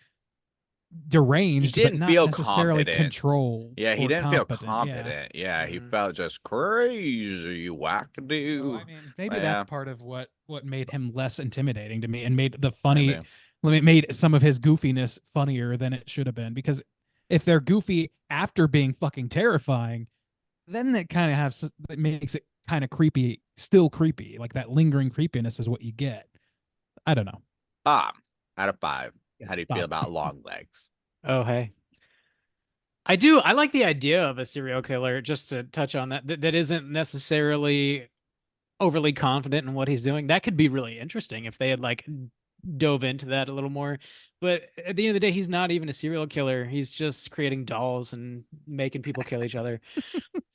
He deranged, but didn't not feel necessarily competent. controlled Yeah, he or didn't feel competent. Yeah. competent. Yeah, he Mhm. felt just crazy, So wackadoo. I mean, maybe that's Yeah, part of what made him less intimidating to me and made the funny, maybe. made some of his goofiness funnier than it should have been. Because if they're goofy after being fucking terrifying, then it kind of has it makes it kind of creepy, still creepy. Like that lingering creepiness is what you get. I don't know. Bob, out of 5. Yes, How do you feel Bob. about long legs? Oh, hey. I like the idea of a serial killer, just to touch on that isn't necessarily overly confident in what he's doing. That could be really interesting if they had like dove into that a little more. But at the end of the day, he's not even a serial killer. He's just creating dolls and making people kill each other.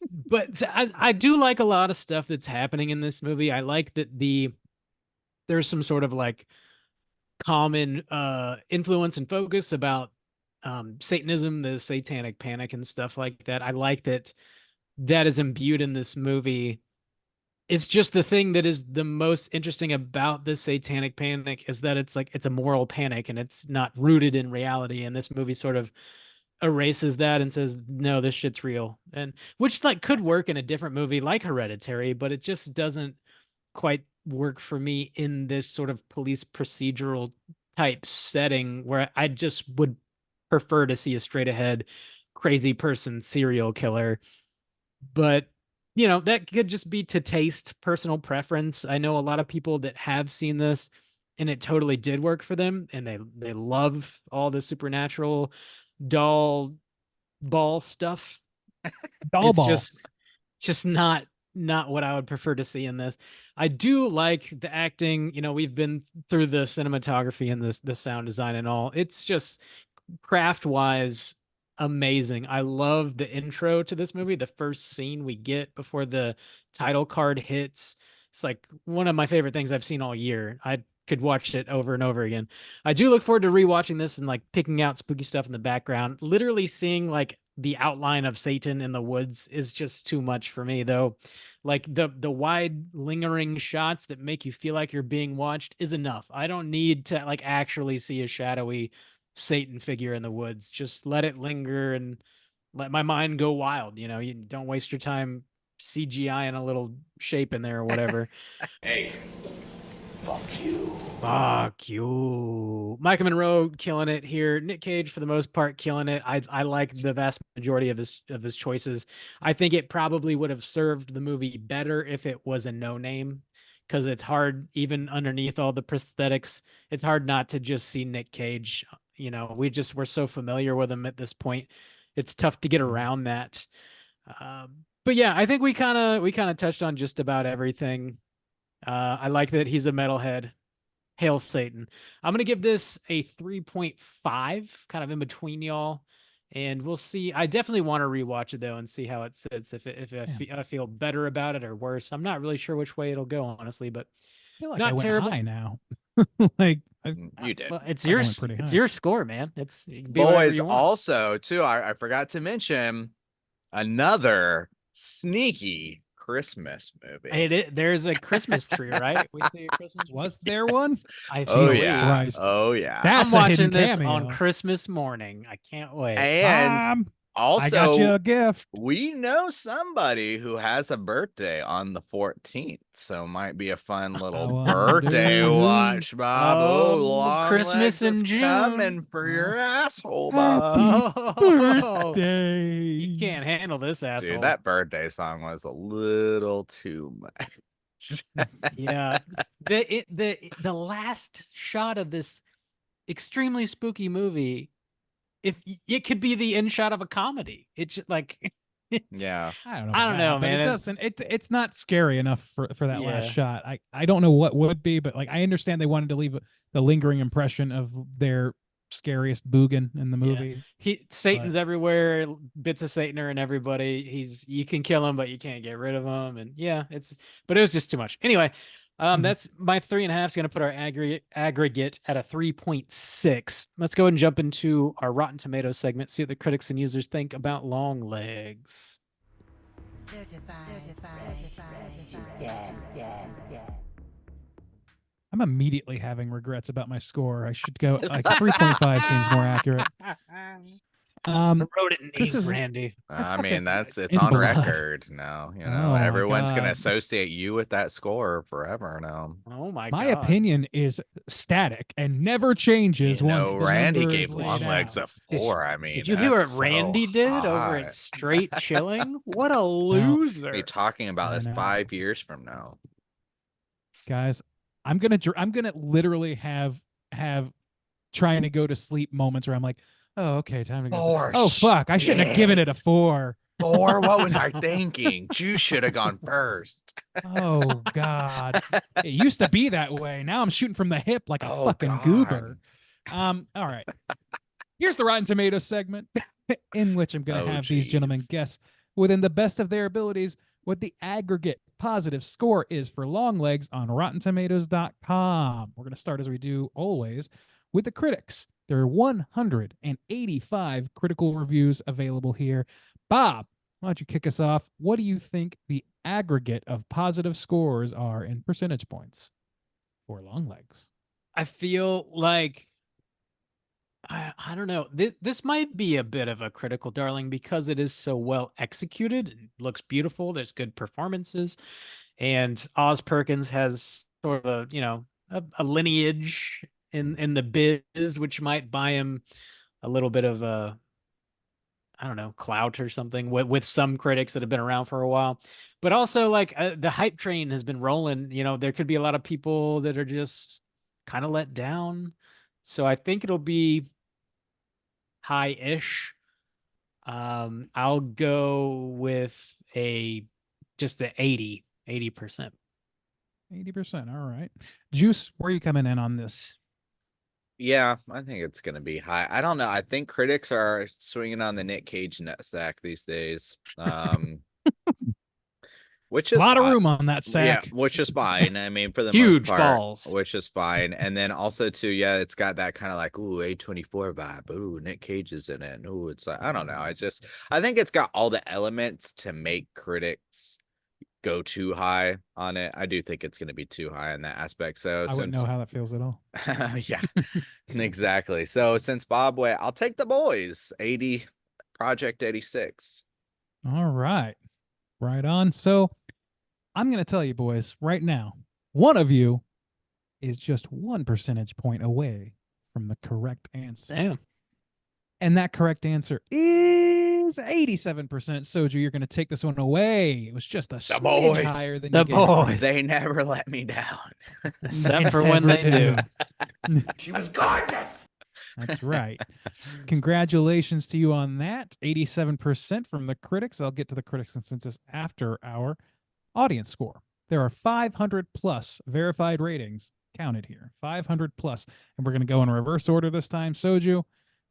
But I do like a lot of stuff that's happening in this movie. I like that there's some sort of like common influence and focus about Satanism, the satanic panic and stuff like that. I like that is imbued in this movie. It's just the thing that is the most interesting about this satanic panic is that it's like it's a moral panic and it's not rooted in reality. And this movie sort of erases that and says, no, this shit's real. And which like could work in a different movie like Hereditary, but it just doesn't quite work for me in this sort of police procedural type setting where I just would prefer to see a straight ahead crazy person serial killer. But that could just be to taste, personal preference. I know a lot of people that have seen this and it totally did work for them and they love all the supernatural doll ball stuff. Doll It's ball. just not what I would prefer to see in this. I do like the acting. We've been through the cinematography and the sound design and all. It's just craft wise amazing. I love the intro to this movie. The first scene we get before the title card hits. It's like one of my favorite things I've seen all year. I could watch it over and over again. I do look forward to rewatching this and like picking out spooky stuff in the background. Literally seeing like the outline of Satan in the woods is just too much for me though. Like the wide lingering shots that make you feel like you're being watched is enough. I don't need to like actually see a shadowy Satan figure in the woods. Just let it linger and let my mind go wild. You don't waste your time CGI in a little shape in there or whatever. Hey, fuck you. Fuck you. Micah Monroe killing it here. Nick Cage, for the most part, killing it. I like the vast majority of his choices. I think it probably would have served the movie better if it was a no name, because it's hard, even underneath all the prosthetics, it's hard not to just see Nick Cage. We're so familiar with him at this point. It's tough to get around that. But yeah, I think we kind of touched on just about everything. I like that he's a metalhead. Hail Satan. I'm going to give this a 3.5, kind of in between y'all. And we'll see. I definitely want to rewatch it though and see how it sits. I feel better about it or worse. I'm not really sure which way it'll go, honestly, but I feel like I not went terrible. high now. Like You did. Well, it's I your went pretty it's high. your score, man. You can be whatever Boys, you want. also, too, I forgot to mention another sneaky Christmas movie. There's a Christmas tree, right? We see a Christmas tree. Was there one? I Oh, Jesus believe. yeah. Christ. Oh, yeah. That's I'm a hidden watching this on cameo. Christmas morning. I can't wait. And I got you Also, a gift. we know somebody who has a birthday on the 14th, so might be a fun little wonder birthday who. watch, Bob. Oh, Oh, Christmas Longlegs is in June. coming for your Oh. asshole, Bob. Oh, Birthday. you can't handle this asshole. Dude, that birthday song was a little too much. Yeah, the last shot of this extremely spooky movie, if it could be the end shot of a comedy, it's like, it's, Yeah. I don't know. I About don't that, know, but man. it doesn't. It's not scary enough for that last Yeah. shot. I don't know what would be, but like I understand they wanted to leave the lingering impression of their scariest Boogan in the Yeah. movie. Satan's everywhere. Bits of Satan are in everybody. You can kill him, but you can't get rid of him. And yeah, but it was just too much. Anyway, Mhm. that's my 3.5 is going to put our aggregate at a 3.6. Let's go and jump into our Rotten Tomatoes segment. See what the critics and users think about Longlegs. Certified to death. I'm immediately having regrets about my score. I should go like 3.5 seems more accurate. I wrote it in This ink, is Randy. I mean, it's in on blood. record now. You know, Oh my everyone's gonna God. associate you with that score forever now. Oh my My God. opinion is static and never changes You once know, the Randy number gave is laid Longlegs out. a 4. I mean, Did you hear what that's so Randy did over hot. at Straight Chilling? What a Well, Be loser. talking about I this know. 5 years from now. Guys, I'm gonna literally have trying to go to sleep moments where I'm like, oh, okay, time to go. Oh, Oh fuck, I shouldn't have given it a 4. 4? What was I thinking? You should have gone first. Oh God. It used to be that way. Now I'm shooting from the hip like a Oh fucking God. goober. All right. Here's the Rotten Tomatoes segment in which I'm going to Oh, have these gentlemen geez. guess within the best of their abilities what the aggregate positive score is for Longlegs on RottenTomatoes.com. We're going to start as we do always with the critics. There are 185 critical reviews available here. Bob, why don't you kick us off? What do you think the aggregate of positive scores are in percentage points for Longlegs? I feel like I don't know. This might be a bit of a critical darling because it is so well executed. It looks beautiful. There's good performances, and Oz Perkins has sort of a lineage in the biz, which might buy him a little bit of a, I don't know, clout or something with some critics that have been around for a while. But also, like, the hype train has been rolling. There could be a lot of people that are just kind of let down. So I think it'll be high-ish. I'll go with just a 80%. 80%. All right. Juice, where are you coming in on this? Yeah, I think it's gonna be high. I don't know. I think critics are swinging on the Nick Cage nutsack these days. Which A is lot of fine. room on that Yeah, sack. which is fine. I mean, for the most Huge part, balls. which is fine. And then also too, yeah, it's got that kind of like, ooh, A24 vibe. Ooh, Nick Cage is in it. Ooh, it's like, I don't know. I think it's got all the elements to make critics go too high on it. I do think it's going to be too high in that aspect. So I wouldn't since, know how that feels at all. yeah, exactly. So since Bob went, I'll take the boys. 80, Project 86. All right. Right on. So I'm going to tell you, boys, right now, one of you is just 1 percentage point away from the correct answer. Damn. And that correct answer is 87%. Soju, you're going to take this one away. It was just a smidge boys. higher than The you gave it credit. boys. They never let me down. Except for when never they do. She was gorgeous. That's right. Congratulations to you on that. 87% from the critics. I'll get to the critics consensus after our audience score. There are 500 plus verified ratings counted here. 500 plus. And we're going to go in reverse order this time. Soju,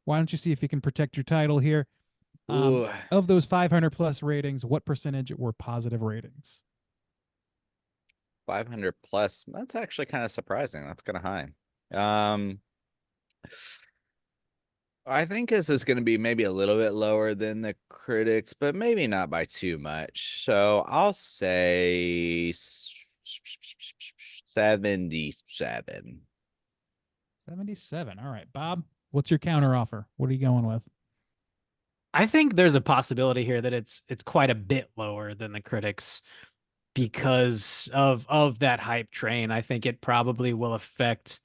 why don't you see if you can protect your title here? Ooh. Of those 500 plus ratings, what percentage were positive ratings? 500 plus. That's actually kind of surprising. That's kind of high. I think this is going to be maybe a little bit lower than the critics, but maybe not by too much. So I'll say 77. 77. All right, Bob, what's your counter offer? What are you going with? I think there's a possibility here that it's quite a bit lower than the critics because of that hype train. I think it probably will affect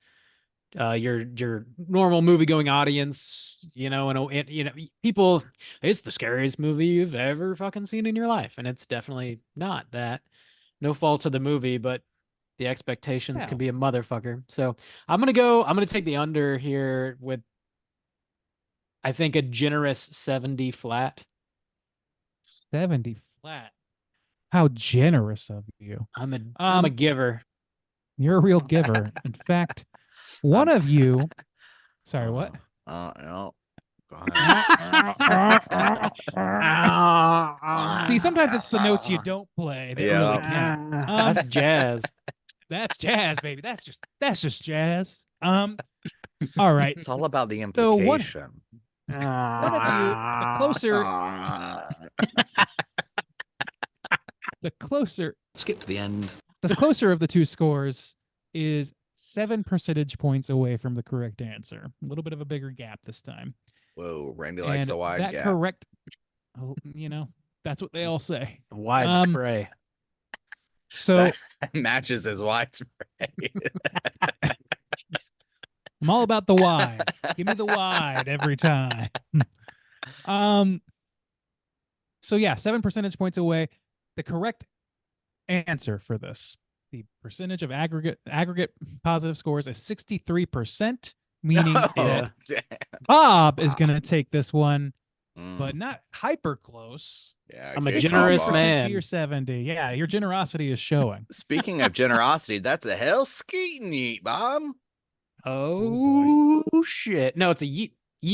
your normal movie going audience, people, it's the scariest movie you've ever fucking seen in your life, and it's definitely not that. No fault of the movie, but the expectations can Well. be a motherfucker. So I'm gonna take the under here with, I think, a generous 70 flat. 70 flat. How generous of you. I'm a giver. You're a real giver. In fact, one of you. Sorry, what? No. Go ahead. See, sometimes it's the notes you don't play that really count. That's jazz. That's jazz, baby. That's just jazz. All right. It's all about the So implication. one of you, the closer, Skip to the end. the closer of the two scores is 7 percentage points away from the correct answer. A little bit of a bigger gap this time. Whoa, Randy likes And a wide that gap. correct, that's what they all say. Wide spray. So That matches his wide spray. I'm all about the wide. Give me the wide every time. So yeah, 7 percentage points away. The correct answer for this, the percentage of aggregate positive scores is 63%, meaning Oh, that damn. Bob is going to take this one, Mm, but not hyper close. yeah, I'm a good generous call, Bob. man. To your 70. Yeah, your generosity is showing. Speaking of generosity, that's a hell skeeting yeet, Bob. Oh, shit. No, it's a yeet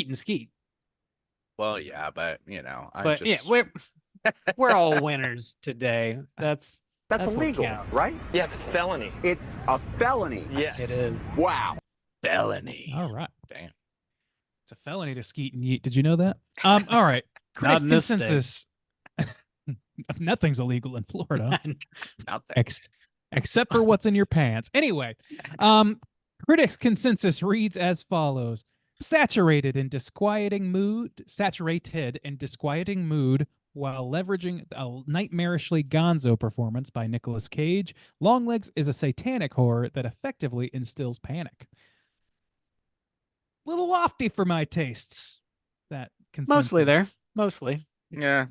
and skeet. Well, yeah, but I But just yeah, we're all winners today. That's what illegal, counts. right? Yeah, it's a felony. It's a felony. Yes. It is. Wow. felony. All right. Damn. It's a felony to skeet and yeet. Did you know that? All right. Not Critics in this state. consensus. Nothing's illegal in Florida. Nothing. Except for what's in your pants. Anyway, critics consensus reads as follows: saturated and disquieting mood while leveraging a nightmarishly gonzo performance by Nicolas Cage. Longlegs is a satanic horror that effectively instills panic. Little lofty for my tastes. That consensus. Mostly there. Mostly. Yeah.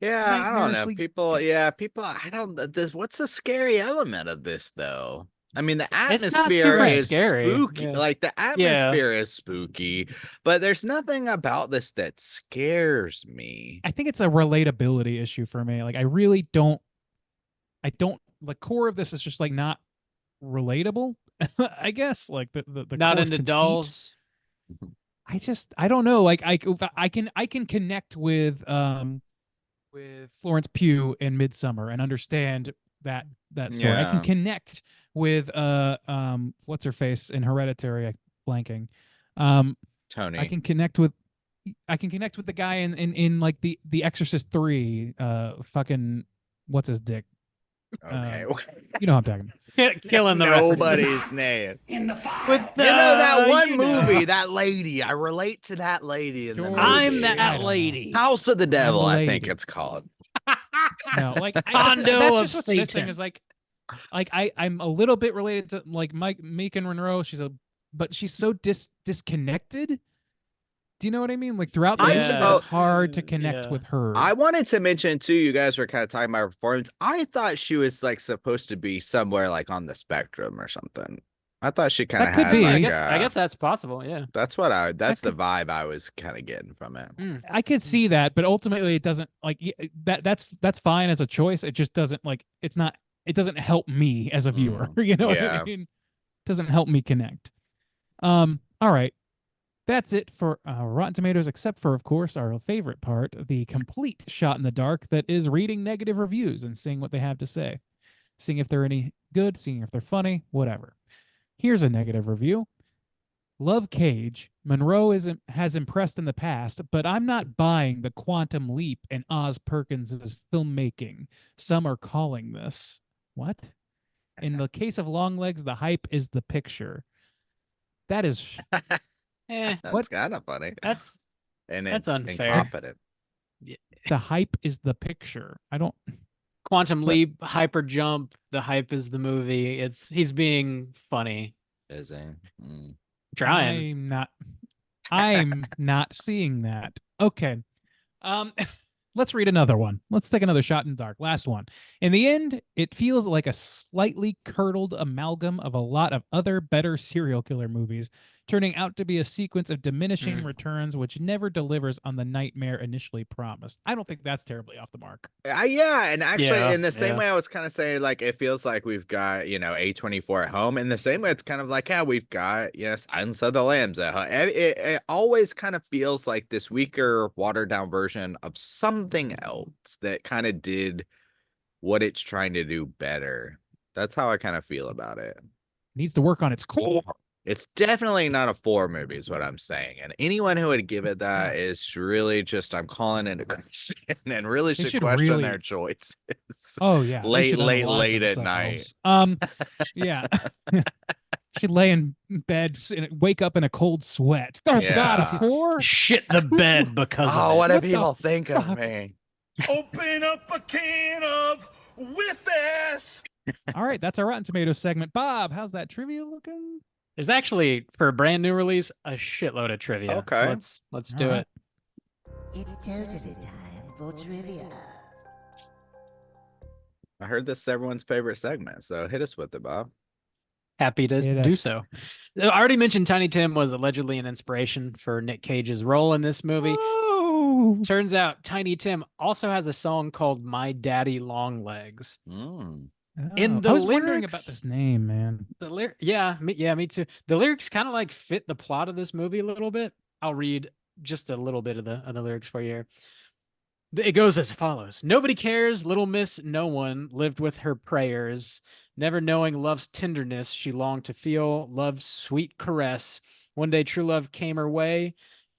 Yeah, I don't know. Nightmarishly- People, I don't this what's the scary element of this though? I mean, the It's not atmosphere super is scary, spooky. yeah. Like the atmosphere is spooky, but there's nothing about this that scares me. I think it's a relatability issue for me. Like I don't the core of this is just like not relatable. I guess like the Not core into conceit. dolls. I don't know. Like I can connect with Florence Pugh in Midsummer and understand that story. I can Yeah. connect with what's her face in Hereditary, blanking. Tony. I can connect with the guy in like the Exorcist 3, fucking what's his dick? Okay. You know what I'm talking about. Killing the references. Nobody's name. With You know that one you know. movie, that lady. I relate to that lady in the Sure. movie. I'm I don't that know. lady. House of the Devil, I think lady. it's called. No, like Condo that's of just what's missing Satan. is like I'm a little bit related to like Meek and Monroe. But she's so disconnected. Do you know what I mean? Like throughout the I'm movie, supposed- it's hard to connect Yeah. with her. I wanted to mention too, you guys were kind of talking about her performance. I thought she was like supposed to be somewhere like on the spectrum or something. I thought she kind of That could had be. like I guess that's possible. Yeah. that's the vibe I was kind of getting from it. I could see that, but ultimately it doesn't like that's fine as a choice. It just doesn't like it doesn't help me as a viewer. You know what yeah. I mean? It doesn't help me connect. All right. That's it for Rotten Tomatoes, except for, of course, our favorite part, the complete shot in the dark that is reading negative reviews and seeing what they have to say. Seeing if they're any good, seeing if they're funny, whatever. Here's a negative review. Love Cage. Monroe has impressed in the past, but I'm not buying the quantum leap in Oz Perkins' filmmaking. Some are calling this. What? In the case of Longlegs, the hype is the picture. That is Eh, That's What? kind of funny. that's and That's it's unfair. incompetent. The hype is the picture. I don't. Quantum But- Leap, Hyper Jump, the hype is the movie. He's being funny. Is he? Mm. Trying. I'm not seeing that. Okay. Um let's read another one. Let's take another shot in the dark. Last one. In the end, it feels like a slightly curdled amalgam of a lot of other better serial killer movies, turning out to be a sequence of diminishing returns which never delivers on the nightmare initially promised. I don't think that's terribly off the mark. Yeah, and actually, Yeah, in the same yeah. way, I was kind of saying like it feels like we've got A24 at home. In the same way, it's kind of like we've got Silence of the Lambs at home. It always kind of feels like this weaker, watered down version of something else that kind of did what it's trying to do better. That's how I kind of feel about it. Needs to work on its core. It's definitely not a 4 movie, is what I'm saying. And anyone who would give it that is really just, I'm calling it a question and really They should should question really- their choices. Oh yeah, they late, should late, unalive late at night. themselves. Yeah. She'd lay in bed and wake up in a cold sweat. Oh God, Yeah. a 4? Shit the bed because Oh, of what it. do What the people think of fuck? me? Open up a can of with ass. All right, that's our Rotten Tomatoes segment. Bob, how's that trivia looking? There's actually, for a brand new release, a shitload of trivia. So Okay. let's All do right. it. It's totally time for trivia. I heard this is everyone's favorite segment, so hit us with it, Bob. Happy to Hit do us. so. I already mentioned Tiny Tim was allegedly an inspiration for Nick Cage's role in this movie. Oh, Turns out Tiny Tim also has a song called My Daddy Longlegs. Mm. In the I was wondering lyrics- about this name, man. The me too. The lyrics kind of like fit the plot of this movie a little bit. I'll read just a little bit of the lyrics for you here. It goes as follows. Nobody cares, little miss no one lived with her prayers, never knowing love's tenderness, she longed to feel love's sweet caress. One day true love came her way,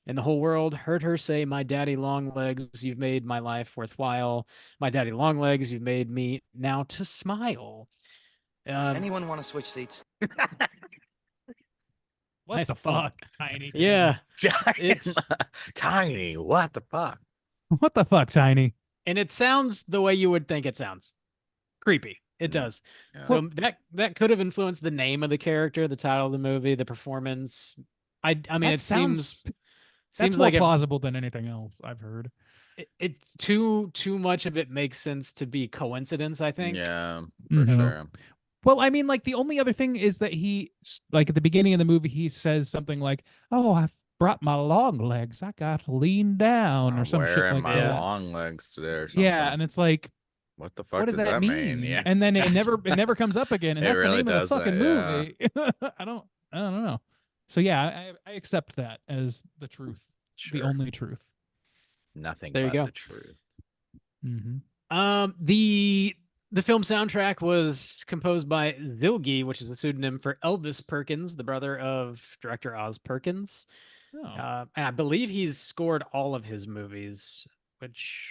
and the whole world heard her say, my daddy Longlegs, you've made my life worthwhile. My daddy Longlegs, you've made me now to smile. Does anyone want to switch seats? What Nice the pull. fuck, Tiny? Tim? Yeah. It's tiny. What the fuck? What the fuck, Tiny? And it sounds the way you would think it sounds. Creepy. It Mm. does. Yeah. So that could have influenced the name of the character, the title of the movie, the performance. I mean, That it sounds- seems That's more like if plausible than anything else I've heard. it too much of it makes sense to be coincidence, I think. Yeah, for Mhm. sure. Well, I mean, like the only other thing is that like at the beginning of the movie, he says something like, "Oh, I've brought my long legs. I got to lean down," or I'm some shit wearing like my that. long legs today or something. Yeah, and it's like, What the fuck what does that mean? Yeah. And then it never comes up again, and It that's really the name of the doesn't, fucking yeah. movie. I don't know. So yeah, I accept that as the truth, the Sure. only truth. Nothing There you but go. the truth. Mm-hmm. The film soundtrack was composed by Zilgi, which is a pseudonym for Elvis Perkins, the brother of director Oz Perkins. Oh, And I believe he's scored all of his movies, which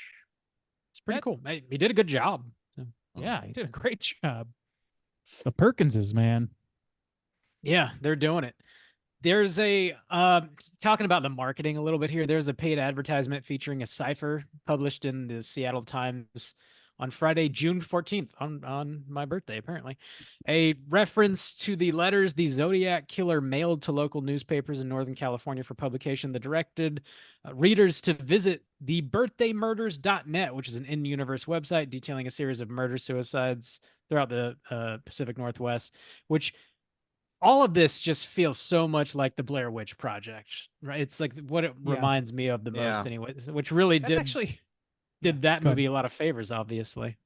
is pretty That- cool. He did a good job. So, yeah, he did a great job. The Perkinses, man. yeah, they're doing it. There's a talking about the marketing a little bit here. There's a paid advertisement featuring a cipher published in the Seattle Times on Friday, June 14th, on my birthday, apparently. A reference to the letters the Zodiac killer mailed to local newspapers in Northern California for publication that directed readers to visit the birthdaymurders.net, which is an in-universe website detailing a series of murder-suicides throughout the Pacific Northwest, which all of this just feels so much like the Blair Witch Project, right? It's like what it Yeah. reminds me of the Yeah. most anyways, which really That's did actually that go ahead. movie a lot of favors, obviously.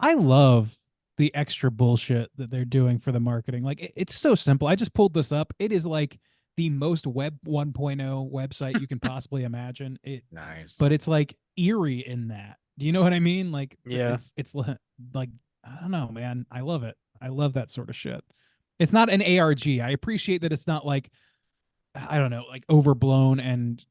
I love the extra bullshit that they're doing for the marketing. Like it's so simple. I just pulled this up. It is like the most Web 1.0 website you can possibly imagine. Nice. But it's like eerie in that. Do you know what I mean? Like Yeah. it's like I don't know, man. I love it. I love that sort of shit. It's not an ARG. I appreciate that it's not like I don't know, like overblown and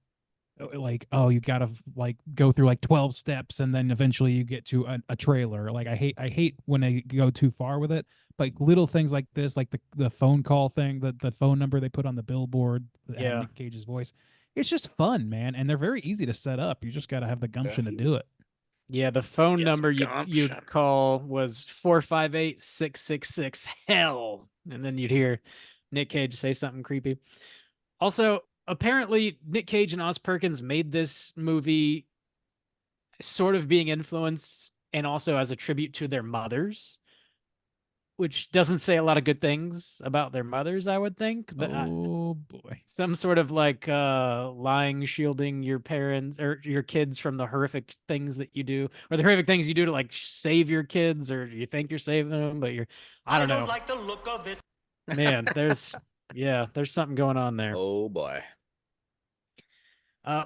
like oh you gotta like go through like 12 steps and then eventually you get to a trailer. Like I hate when they go too far with it, but like, little things like this, like the phone call thing, the phone number they put on the billboard that had Yeah. Nick Cage's voice, It's just fun, man, and they're very easy to set up. You just got to have the gumption to do it. Yeah, the phone Yes, number you'd gumption. call was 458-666 hell, and then you'd hear Nick Cage say something creepy. Also, apparently, Nick Cage and Oz Perkins made this movie sort of being influenced and also as a tribute to their mothers, which doesn't say a lot of good things about their mothers, I would think. But Oh boy. some sort of like lying, shielding your parents or your kids from the horrific things that you do, or the horrific things you do to like save your kids, or you think you're saving them, but you're, I don't know. like the look of it. Man, there's something going on there. Oh boy.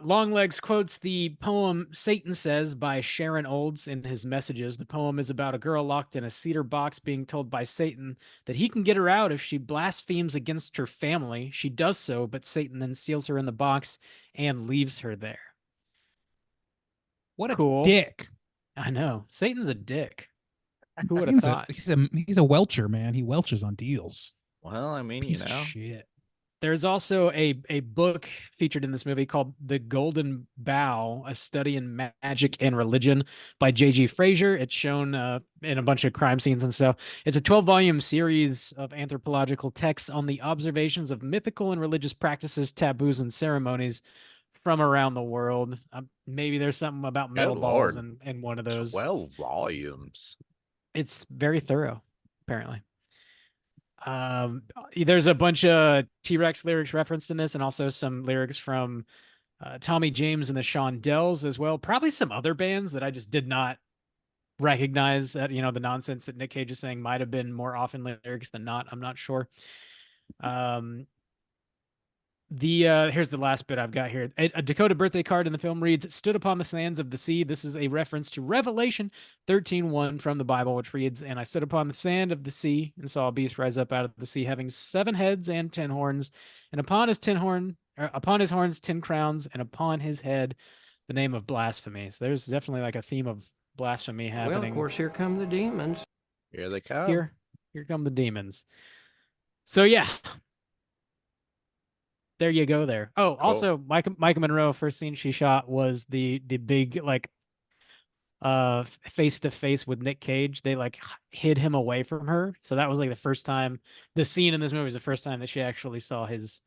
Longlegs quotes the poem Satan Says by Sharon Olds in his messages. The poem is about a girl locked in a cedar box being told by Satan that he can get her out if she blasphemes against her family. She does so, but Satan then seals her in the box and leaves her there. What a Cool. dick. I know. Satan's a dick. Who would have thought? He's a welcher, man. He welches on deals. Well, I mean, Piece you of know. shit. There's also a book featured in this movie called The Golden Bough, A Study in Magic and Religion by J.G. Frazier. It's shown in a bunch of crime scenes and stuff. It's a 12-volume series of anthropological texts on the observations of mythical and religious practices, taboos, and ceremonies from around the world. Maybe there's something about metal Good balls Lord. in one of those. 12 volumes. It's very thorough, apparently. There's a bunch of T-Rex lyrics referenced in this, and also some lyrics from Tommy James and the Shondells as well. Probably some other bands that I just did not recognize. That the nonsense that Nick Cage is saying might have been more often lyrics than not. I'm not sure. Here's the last bit I've got here. A Dakota birthday card in the film reads, "Stood upon the sands of the sea." This is a reference to Revelation 13:1 from the Bible, which reads, "And I stood upon the sand of the sea and saw a beast rise up out of the sea, having 7 heads and 10 horns, and upon his horns 10 crowns, and upon his head the name of blasphemy." So there's definitely like a theme of blasphemy happening. Well, of course, here come the demons. Here they come. Here come the demons. So yeah. There you go there. Oh, also Micah Monroe, first scene she shot was the big like face to face with Nick Cage. They like hid him away from her. So that was like the first time the scene in this movie was the first time that she actually saw his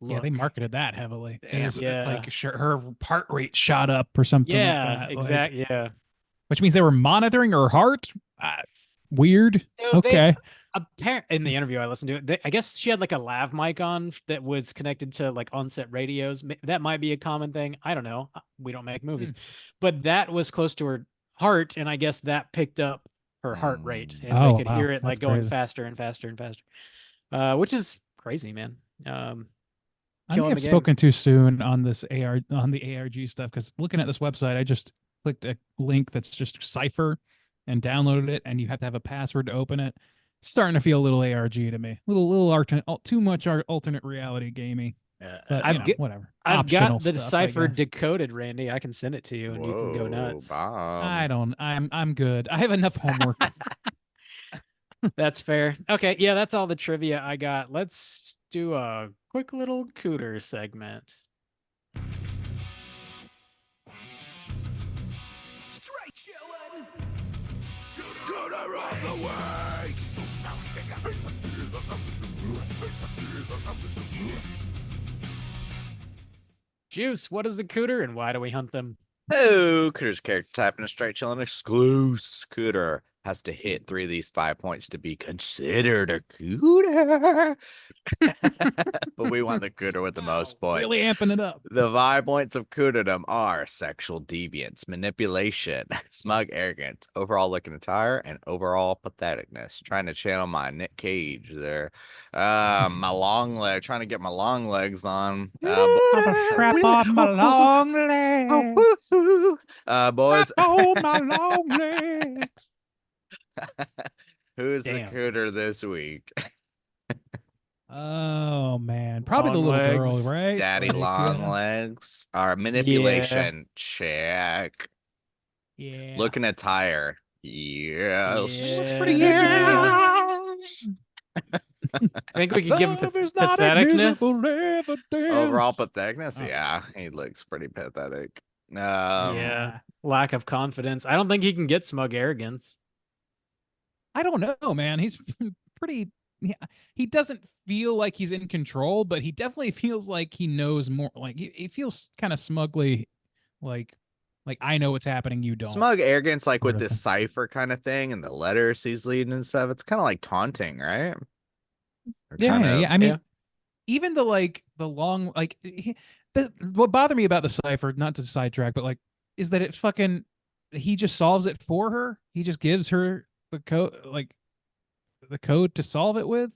look. Yeah, they marketed that heavily. Yeah. Like sure her heart rate shot up or something like Yeah, that. exactly. Like, yeah. which means they were monitoring her heart. Weird. So okay. In the interview I listened to, I guess she had like a lav mic on that was connected to like on-set radios. That might be a common thing. I don't know. We don't make movies, but that was close to her heart, and I guess that picked up her heart rate, and they could hear it like going crazy. faster and faster and faster, which is crazy, man. I may have spoken too soon on this on the ARG stuff, because looking at this website, I just clicked a link that's just Cypher and downloaded it, and you have to have a password to open it. Starting to feel a little ARG to me, little alternate, too much alternate reality gamey. But whatever. I've Optional got the stuff, Cypher decoded, Randy. I can send it to you, and you can go nuts. I'm good. I have enough homework. That's fair. Okay, yeah, that's all the trivia I got. Let's do a quick little cooter segment. Straight chillin'. Cooter of the week. Juice, what is the cooter, and why do we hunt them? Oh, Cooter's character type in a straight chilling exclusive. Cooter has to hit 3 of these 5 points to be considered a cooter. But we want the cooter with the most points. Really amping it up. The 5 points of cooterdom are sexual deviance, manipulation, smug arrogance, overall looking attire, and overall patheticness. Trying to channel my Nick Cage there. My long leg, trying to get my long legs on. Strap on my long legs. Boys. Oh, my long legs. Who's the cooter this week? Oh man, probably Long the little legs. girl, right? Daddy Like, long legs. Our manipulation check. Yeah. Looking at tire. Yeah. She looks Yeah, pretty that's a good yeah. I think we could give him Love is not a patheticness. miserable evidence. Overall patheticness, Oh. yeah, he looks pretty pathetic. Yeah, lack of confidence. I don't think he can get smug arrogance. I don't know, man. He's pretty. Yeah, he doesn't feel like he's in control, but he definitely feels like he knows more. Like he feels kind of smugly, like I know what's happening, you don't. Smug arrogance, like Sort with of this thing. cipher kind of thing and the letters he's leading and stuff. It's kind of like taunting, right? Or Yeah, kind Yeah, of, yeah. I mean, yeah. even the long what bothered me about the cipher, not to sidetrack, but like, is that it fucking he just solves it for her. He just gives her the code, like the code to solve it with.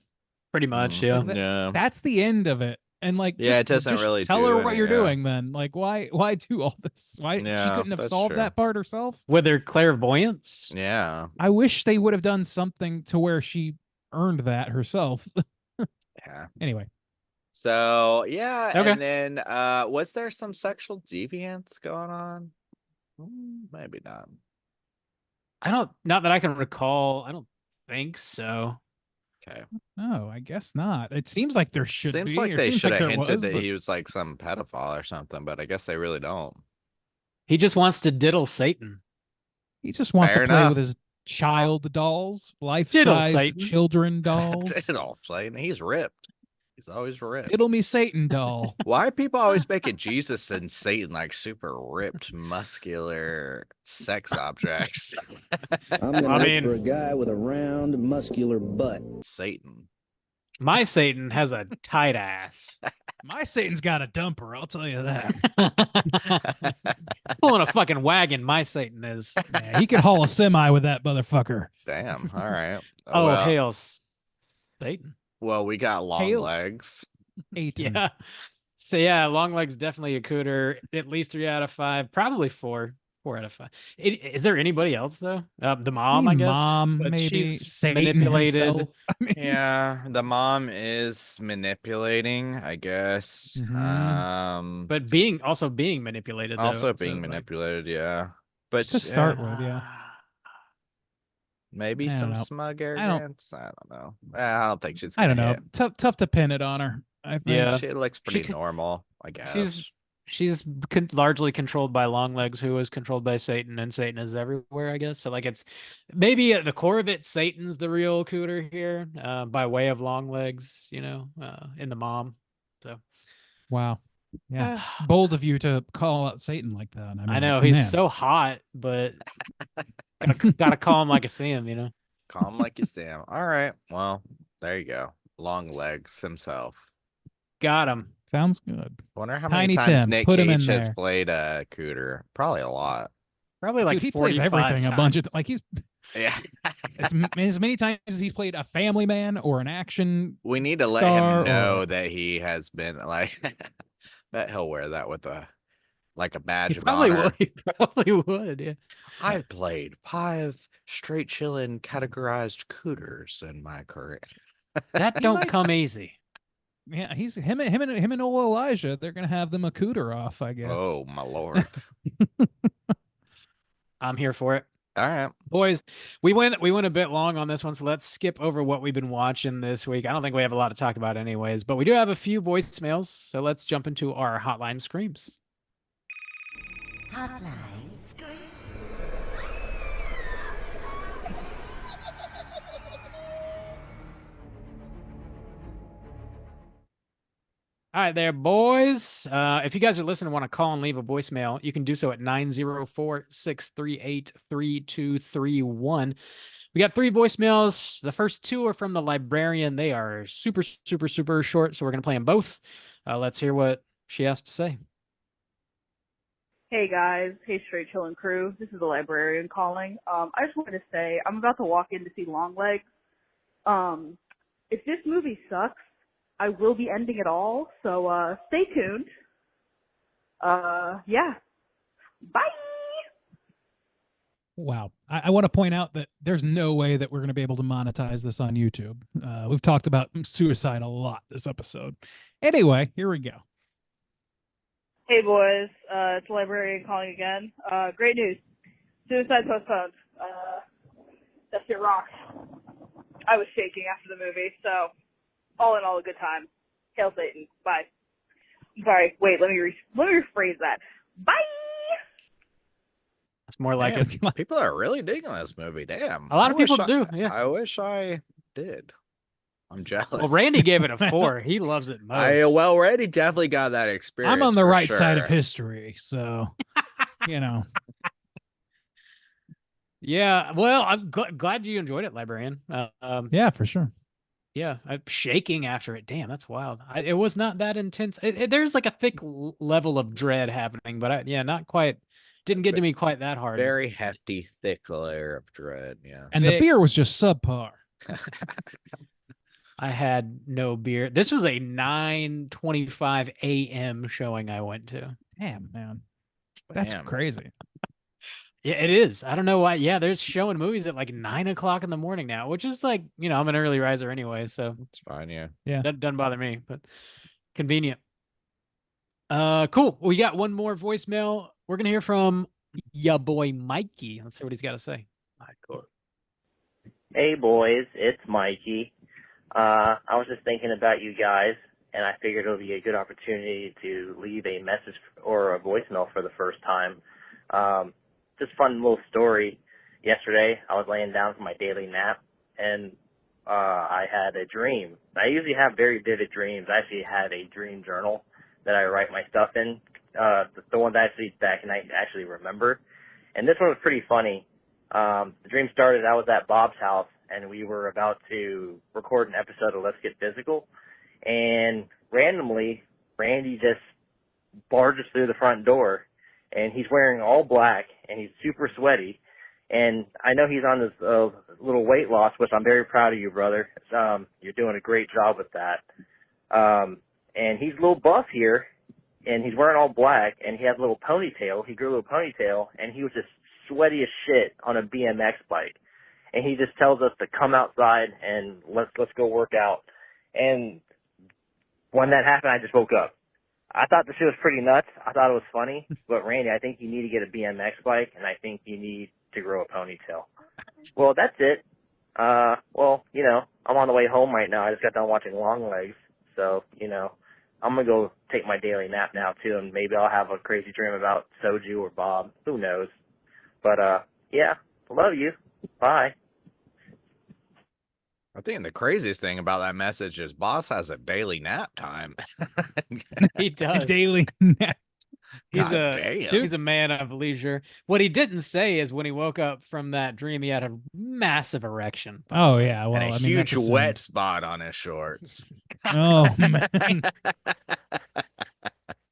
Pretty much, Like yeah. yeah. that's the end of it. And like, Yeah, it doesn't really tell do her what any, you're yeah. doing then. Like, why do all this? Why she Yeah, couldn't have that's solved true. that part herself? With their clairvoyance. Yeah. I wish they would have done something to where she earned that herself. Yeah. Anyway, So yeah, Okay. and then was there some sexual deviance going on? Maybe not. Not that I can recall. I don't think so. Okay. no, I guess not. It seems like there should Seems be, like or they seems should like have there hinted was, that but he was like some pedophile or something, but I guess they really don't. He just wants to diddle Satan. he just wants Fair to play enough. with his child dolls, Diddle life-sized Satan. children dolls. Diddle Satan. He's ripped. He's always ripped. Diddle me Satan doll. Why are people always making Jesus and Satan like super ripped, muscular sex objects? I'm gonna I look mean- for a guy with a round, muscular butt. Satan. My Satan has a tight ass. My Satan's got a dumper, I'll tell you that. Pulling a fucking wagon, my Satan is. Yeah, he could haul a semi with that motherfucker. Damn. All right. Oh, well, hail Satan. well, we got long Hails. legs. Satan. Yeah. So yeah, Longlegs definitely a cooter. At least 3 out of 5, probably 4. 4 out of 5. Is there anybody else though? The mom, I guess. Mom, but maybe she's Satan manipulated. himself. I mean, Yeah, the mom is manipulating, I guess. Mhm. But being manipulated. Also though, being so, like, manipulated, yeah. But to start with, yeah. maybe I don't some know. smug don't- arrogance. I don't know. I don't think she's I don't gonna know. hit. Tough to pin it on her. I think. Yeah. She looks pretty could- normal, I guess. She's largely controlled by Longlegs, who is controlled by Satan, and Satan is everywhere, I guess. So like it's maybe at the core of it, Satan's the real cooter here, by way of Longlegs, in the mom. So Wow. Yeah. Bold of you to call out Satan like that. I, mean, I know he's man. so hot, but gotta call him like I see him, Calm like you see him. All right. Well, there you go. Long legs himself. Got him. Sounds good. Wonder how Tiny many times Tim, Nick put him Cage in has there. played a cooter. Probably a lot. Probably like Dude, he plays 45 everything a bunch of times. like he's Yeah. as many times as he's played a family man or an action. We need to let star him know or- that he has been like bet he'll wear that with a badge He of probably honor. would. He probably would. Yeah. I've played 5 straight chillin' categorized cooters in my career. That don't come easy. Yeah, he's him and old Elijah. They're gonna have them a cooter off, I guess. Oh my lord. I'm here for it. All right. Boys, we went a bit long on this one, so let's skip over what we've been watching this week. I don't think we have a lot to talk about anyways, but we do have a few voicemails, so let's jump into our hotline screams. Hotline scream. All right, there, boys. If you guys are listening and want to call and leave a voicemail, you can do so at 904-638-3231. We got 3 voicemails. The first 2 are from the librarian. They are super, super, super short, so we're going to play them both. Let's hear what she has to say. Hey guys, hey Straight Chillin' crew. This is the librarian calling. I just wanted to say I'm about to walk in to see Longlegs. If this movie sucks, I will be ending it all. So stay tuned. Yeah. Bye. Wow. I want to point out that there's no way that we're going to be able to monetize this on YouTube. We've talked about suicide a lot this episode. Anyway, here we go. Hey boys, it's the librarian calling again. Great news. Suicide postponed. That shit rocks. I was shaking after the movie, so all in all, a good time. Hail Satan. Bye. I'm sorry. Wait, let me rephrase that. Bye. It's more like Damn, it. people are really digging this movie. Damn. A lot of I wish people I- do, yeah. I wish I did. I'm jealous. Well, Randy gave it a 4. He loves it most. Randy definitely got that experience. I'm on the for right side of sure. history, so you know. Yeah, well, I'm glad you enjoyed it, Librarian. Yeah, for sure. Yeah, I'm shaking after it. Damn, that's wild. It was not that intense. There's like a thick level of dread happening, but not quite. Didn't get to me quite that hard. Very hefty, thick layer of dread. Yeah. And the beer was just subpar. I had no beer. This was a 9:25 a.m. showing I went to. Damn, man. That's crazy. Yeah, it is. I don't know why. Yeah, they're showing movies at like 9 o'clock in the morning now, which is like, I'm an early riser anyway, so it's fine. Yeah. That doesn't bother me, but convenient. Cool. We got one more voicemail. We're gonna hear from ya boy Mikey. Let's hear what he's got to say. Michael. Hey boys, it's Mikey. I was just thinking about you guys, and I figured it would be a good opportunity to leave a message or a voicemail for the first time. Just fun little story. Yesterday, I was laying down for my daily nap, and I had a dream. I usually have very vivid dreams. I actually had a dream journal that I write my stuff in, the ones that I can actually remember. And this one was pretty funny. The dream started, I was at Bob's house, and we were about to record an episode of Let's Get Physical. And randomly, Randy just barges through the front door, and he's wearing all black, and he's super sweaty. And I know he's on this little weight loss, which I'm very proud of you, brother. You're doing a great job with that. And he's a little buff here, and he's wearing all black, and he has a little ponytail. He grew a little ponytail, and he was just sweaty as shit on a BMX bike. And he just tells us to come outside and let's go work out. And when that happened, I just woke up. I thought the shit was pretty nuts. I thought it was funny. But Randy, I think you need to get a BMX bike, and I think you need to grow a ponytail. Well, that's it. Well, I'm on the way home right now. I just got done watching Longlegs. So, I'm going to go take my daily nap now, too, and maybe I'll have a crazy dream about Soju or Bob. Who knows? But, yeah, love you. Bye. I think the craziest thing about that message is Boss has a daily nap time. He does. Daily nap. He's damn. He's a man of leisure. What he didn't say is when he woke up from that dream, he had a massive erection. Oh yeah, well, and a huge wet spot on his shorts. Oh man,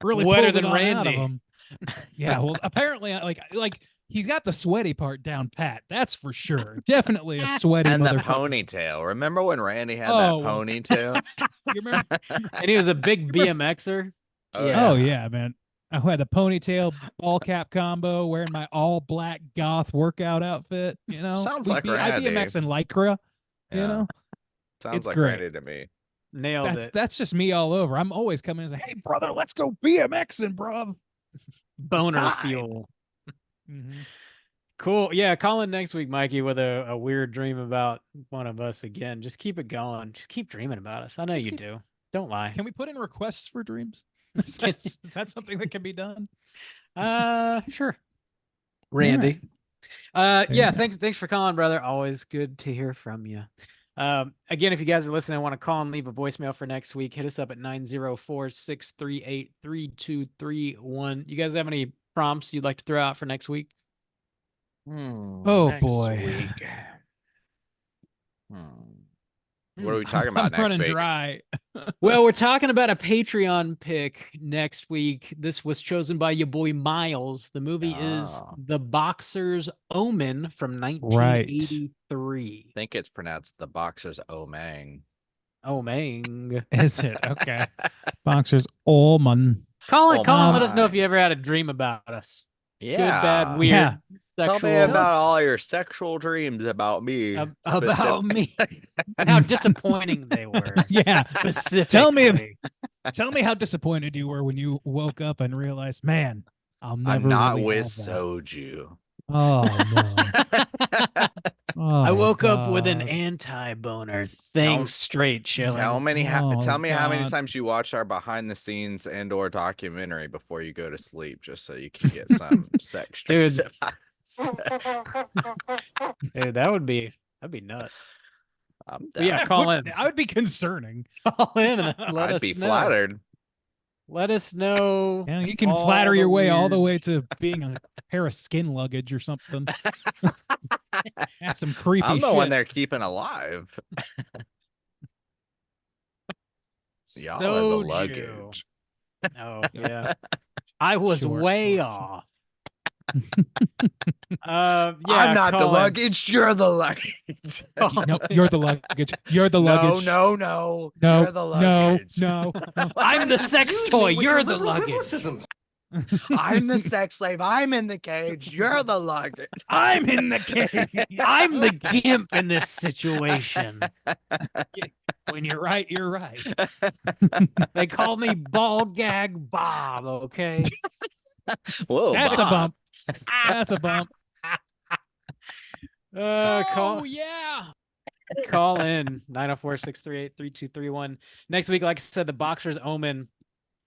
really wetter pulled than it on out of Randy. him. Yeah, well, apparently, like he's got the sweaty part down pat. That's for sure. Definitely a sweaty and the motherfucker. ponytail. Remember when Randy had Oh. that ponytail? You remember? And he was a big BMXer. Oh yeah, man. I had the ponytail, ball cap combo, wearing my all black goth workout outfit. Sounds like I Randy. BMX in lycra. You Yeah. know, Sounds It's like great. Randy to me. Nailed it. that's just me all over. I'm always coming and saying, "Hey, brother, let's go BMXing, bruv." Boner It's time. fuel. Mhm. Cool. Yeah, call in next week, Mikey, with a weird dream about one of us again. Just keep it going. Just keep dreaming about us. I know you do. Don't lie. Can we put in requests for dreams? Is that something that can be done? Sure. Randy. There you Yeah, go. thanks for calling, brother. Always good to hear from you. Again, if you guys are listening and want to call and leave a voicemail for next week, hit us up at 904-638-3231. You guys have any prompts you'd like to throw out for next week? Oh Next boy. week. What are we talking about I'm next running week? dry. Well, we're talking about a Patreon pick next week. This was chosen by your boy Miles. The movie is Ah. The Boxer's Omen from I 1983. think it's pronounced the Boxer's Omang. Omang. Is it? Okay. Boxers Allman. Call Oh and let us know my. if you ever had a dream about us. Yeah. Good, bad, weird, Yeah. Tell sexual. me about all your sexual dreams about me. About me. And how disappointing they were. Yeah. Specifically. Tell me how disappointed you were when you woke up and realized, man, I'll never I'm not really with have that. Soju. Oh no. I Oh, woke up with an God. anti-boner. Tell- Thanks, straight Tell chilling. me Oh, tell me how many God. times you watch our behind the scenes and or documentary before you go to sleep, just so you can get some sex Dude. dreams. Dude, that'd be nuts. I'm But yeah, down. call in. I would be concerning. Call in and let I'd us be know. flattered. Let us know. Yeah, you can all flatter the your way all the weird- way to being a pair of skin luggage or something. That's some creepy I'm the shit. one they're keeping alive. Y'all are the Soju. luggage. Oh yeah. I was Sure, way sure, off. I'm Yeah, not the call in. luggage. You're the luggage. No, you're the luggage. You're the luggage. No. No, You're the luggage. no. I'm the sex toy. You're the luggage. I'm the sex slave. I'm in the cage. You're the luggage. I'm in the cage. I'm the gimp in this situation. When you're right, you're right. They call me Ball Gag Bob, okay? Whoa, That's Bob. a bump. That's a bump. Call, yeah. call in 904-638-3231. Next week, like I said, the Boxer's Omen.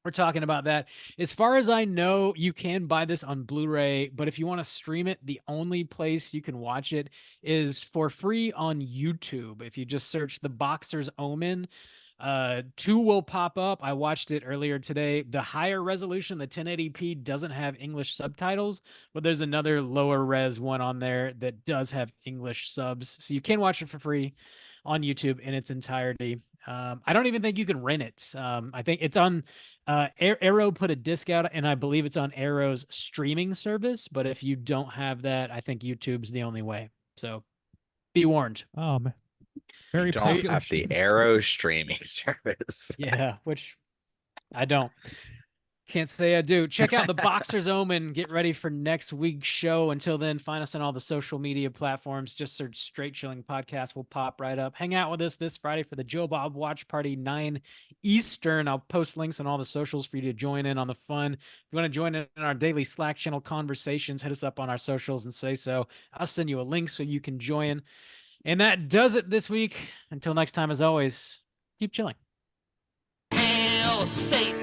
We're talking about that. As far as I know, you can buy this on Blu-ray, but if you want to stream it, the only place you can watch it is for free on YouTube. If you just search The Boxer's Omen, 2 will pop up. I watched it earlier today. The higher resolution, the 1080p, doesn't have English subtitles, but there's another lower res one on there that does have English subs. So you can watch it for free on YouTube in its entirety. I don't even think you can rent it. I think it's on Arrow put a disc out, and I believe it's on Arrow's streaming service. But if you don't have that, I think YouTube's the only way. So be warned. Oh man. Very You don't popular have the streaming Arrow streaming service. Yeah, which I don't. Can't say I do. Check out The Boxer's Omen. Get ready for next week's show. Until then, find us on all the social media platforms. Just search Straight Chilling Podcast. We'll pop right up. Hang out with us this Friday for the Joe Bob Watch Party, 9 Eastern. I'll post links on all the socials for you to join in on the fun. If you want to join in our daily Slack channel conversations, hit us up on our socials and say so. I'll send you a link so you can join. And that does it this week. Until next time, as always, keep chilling. Hail Satan!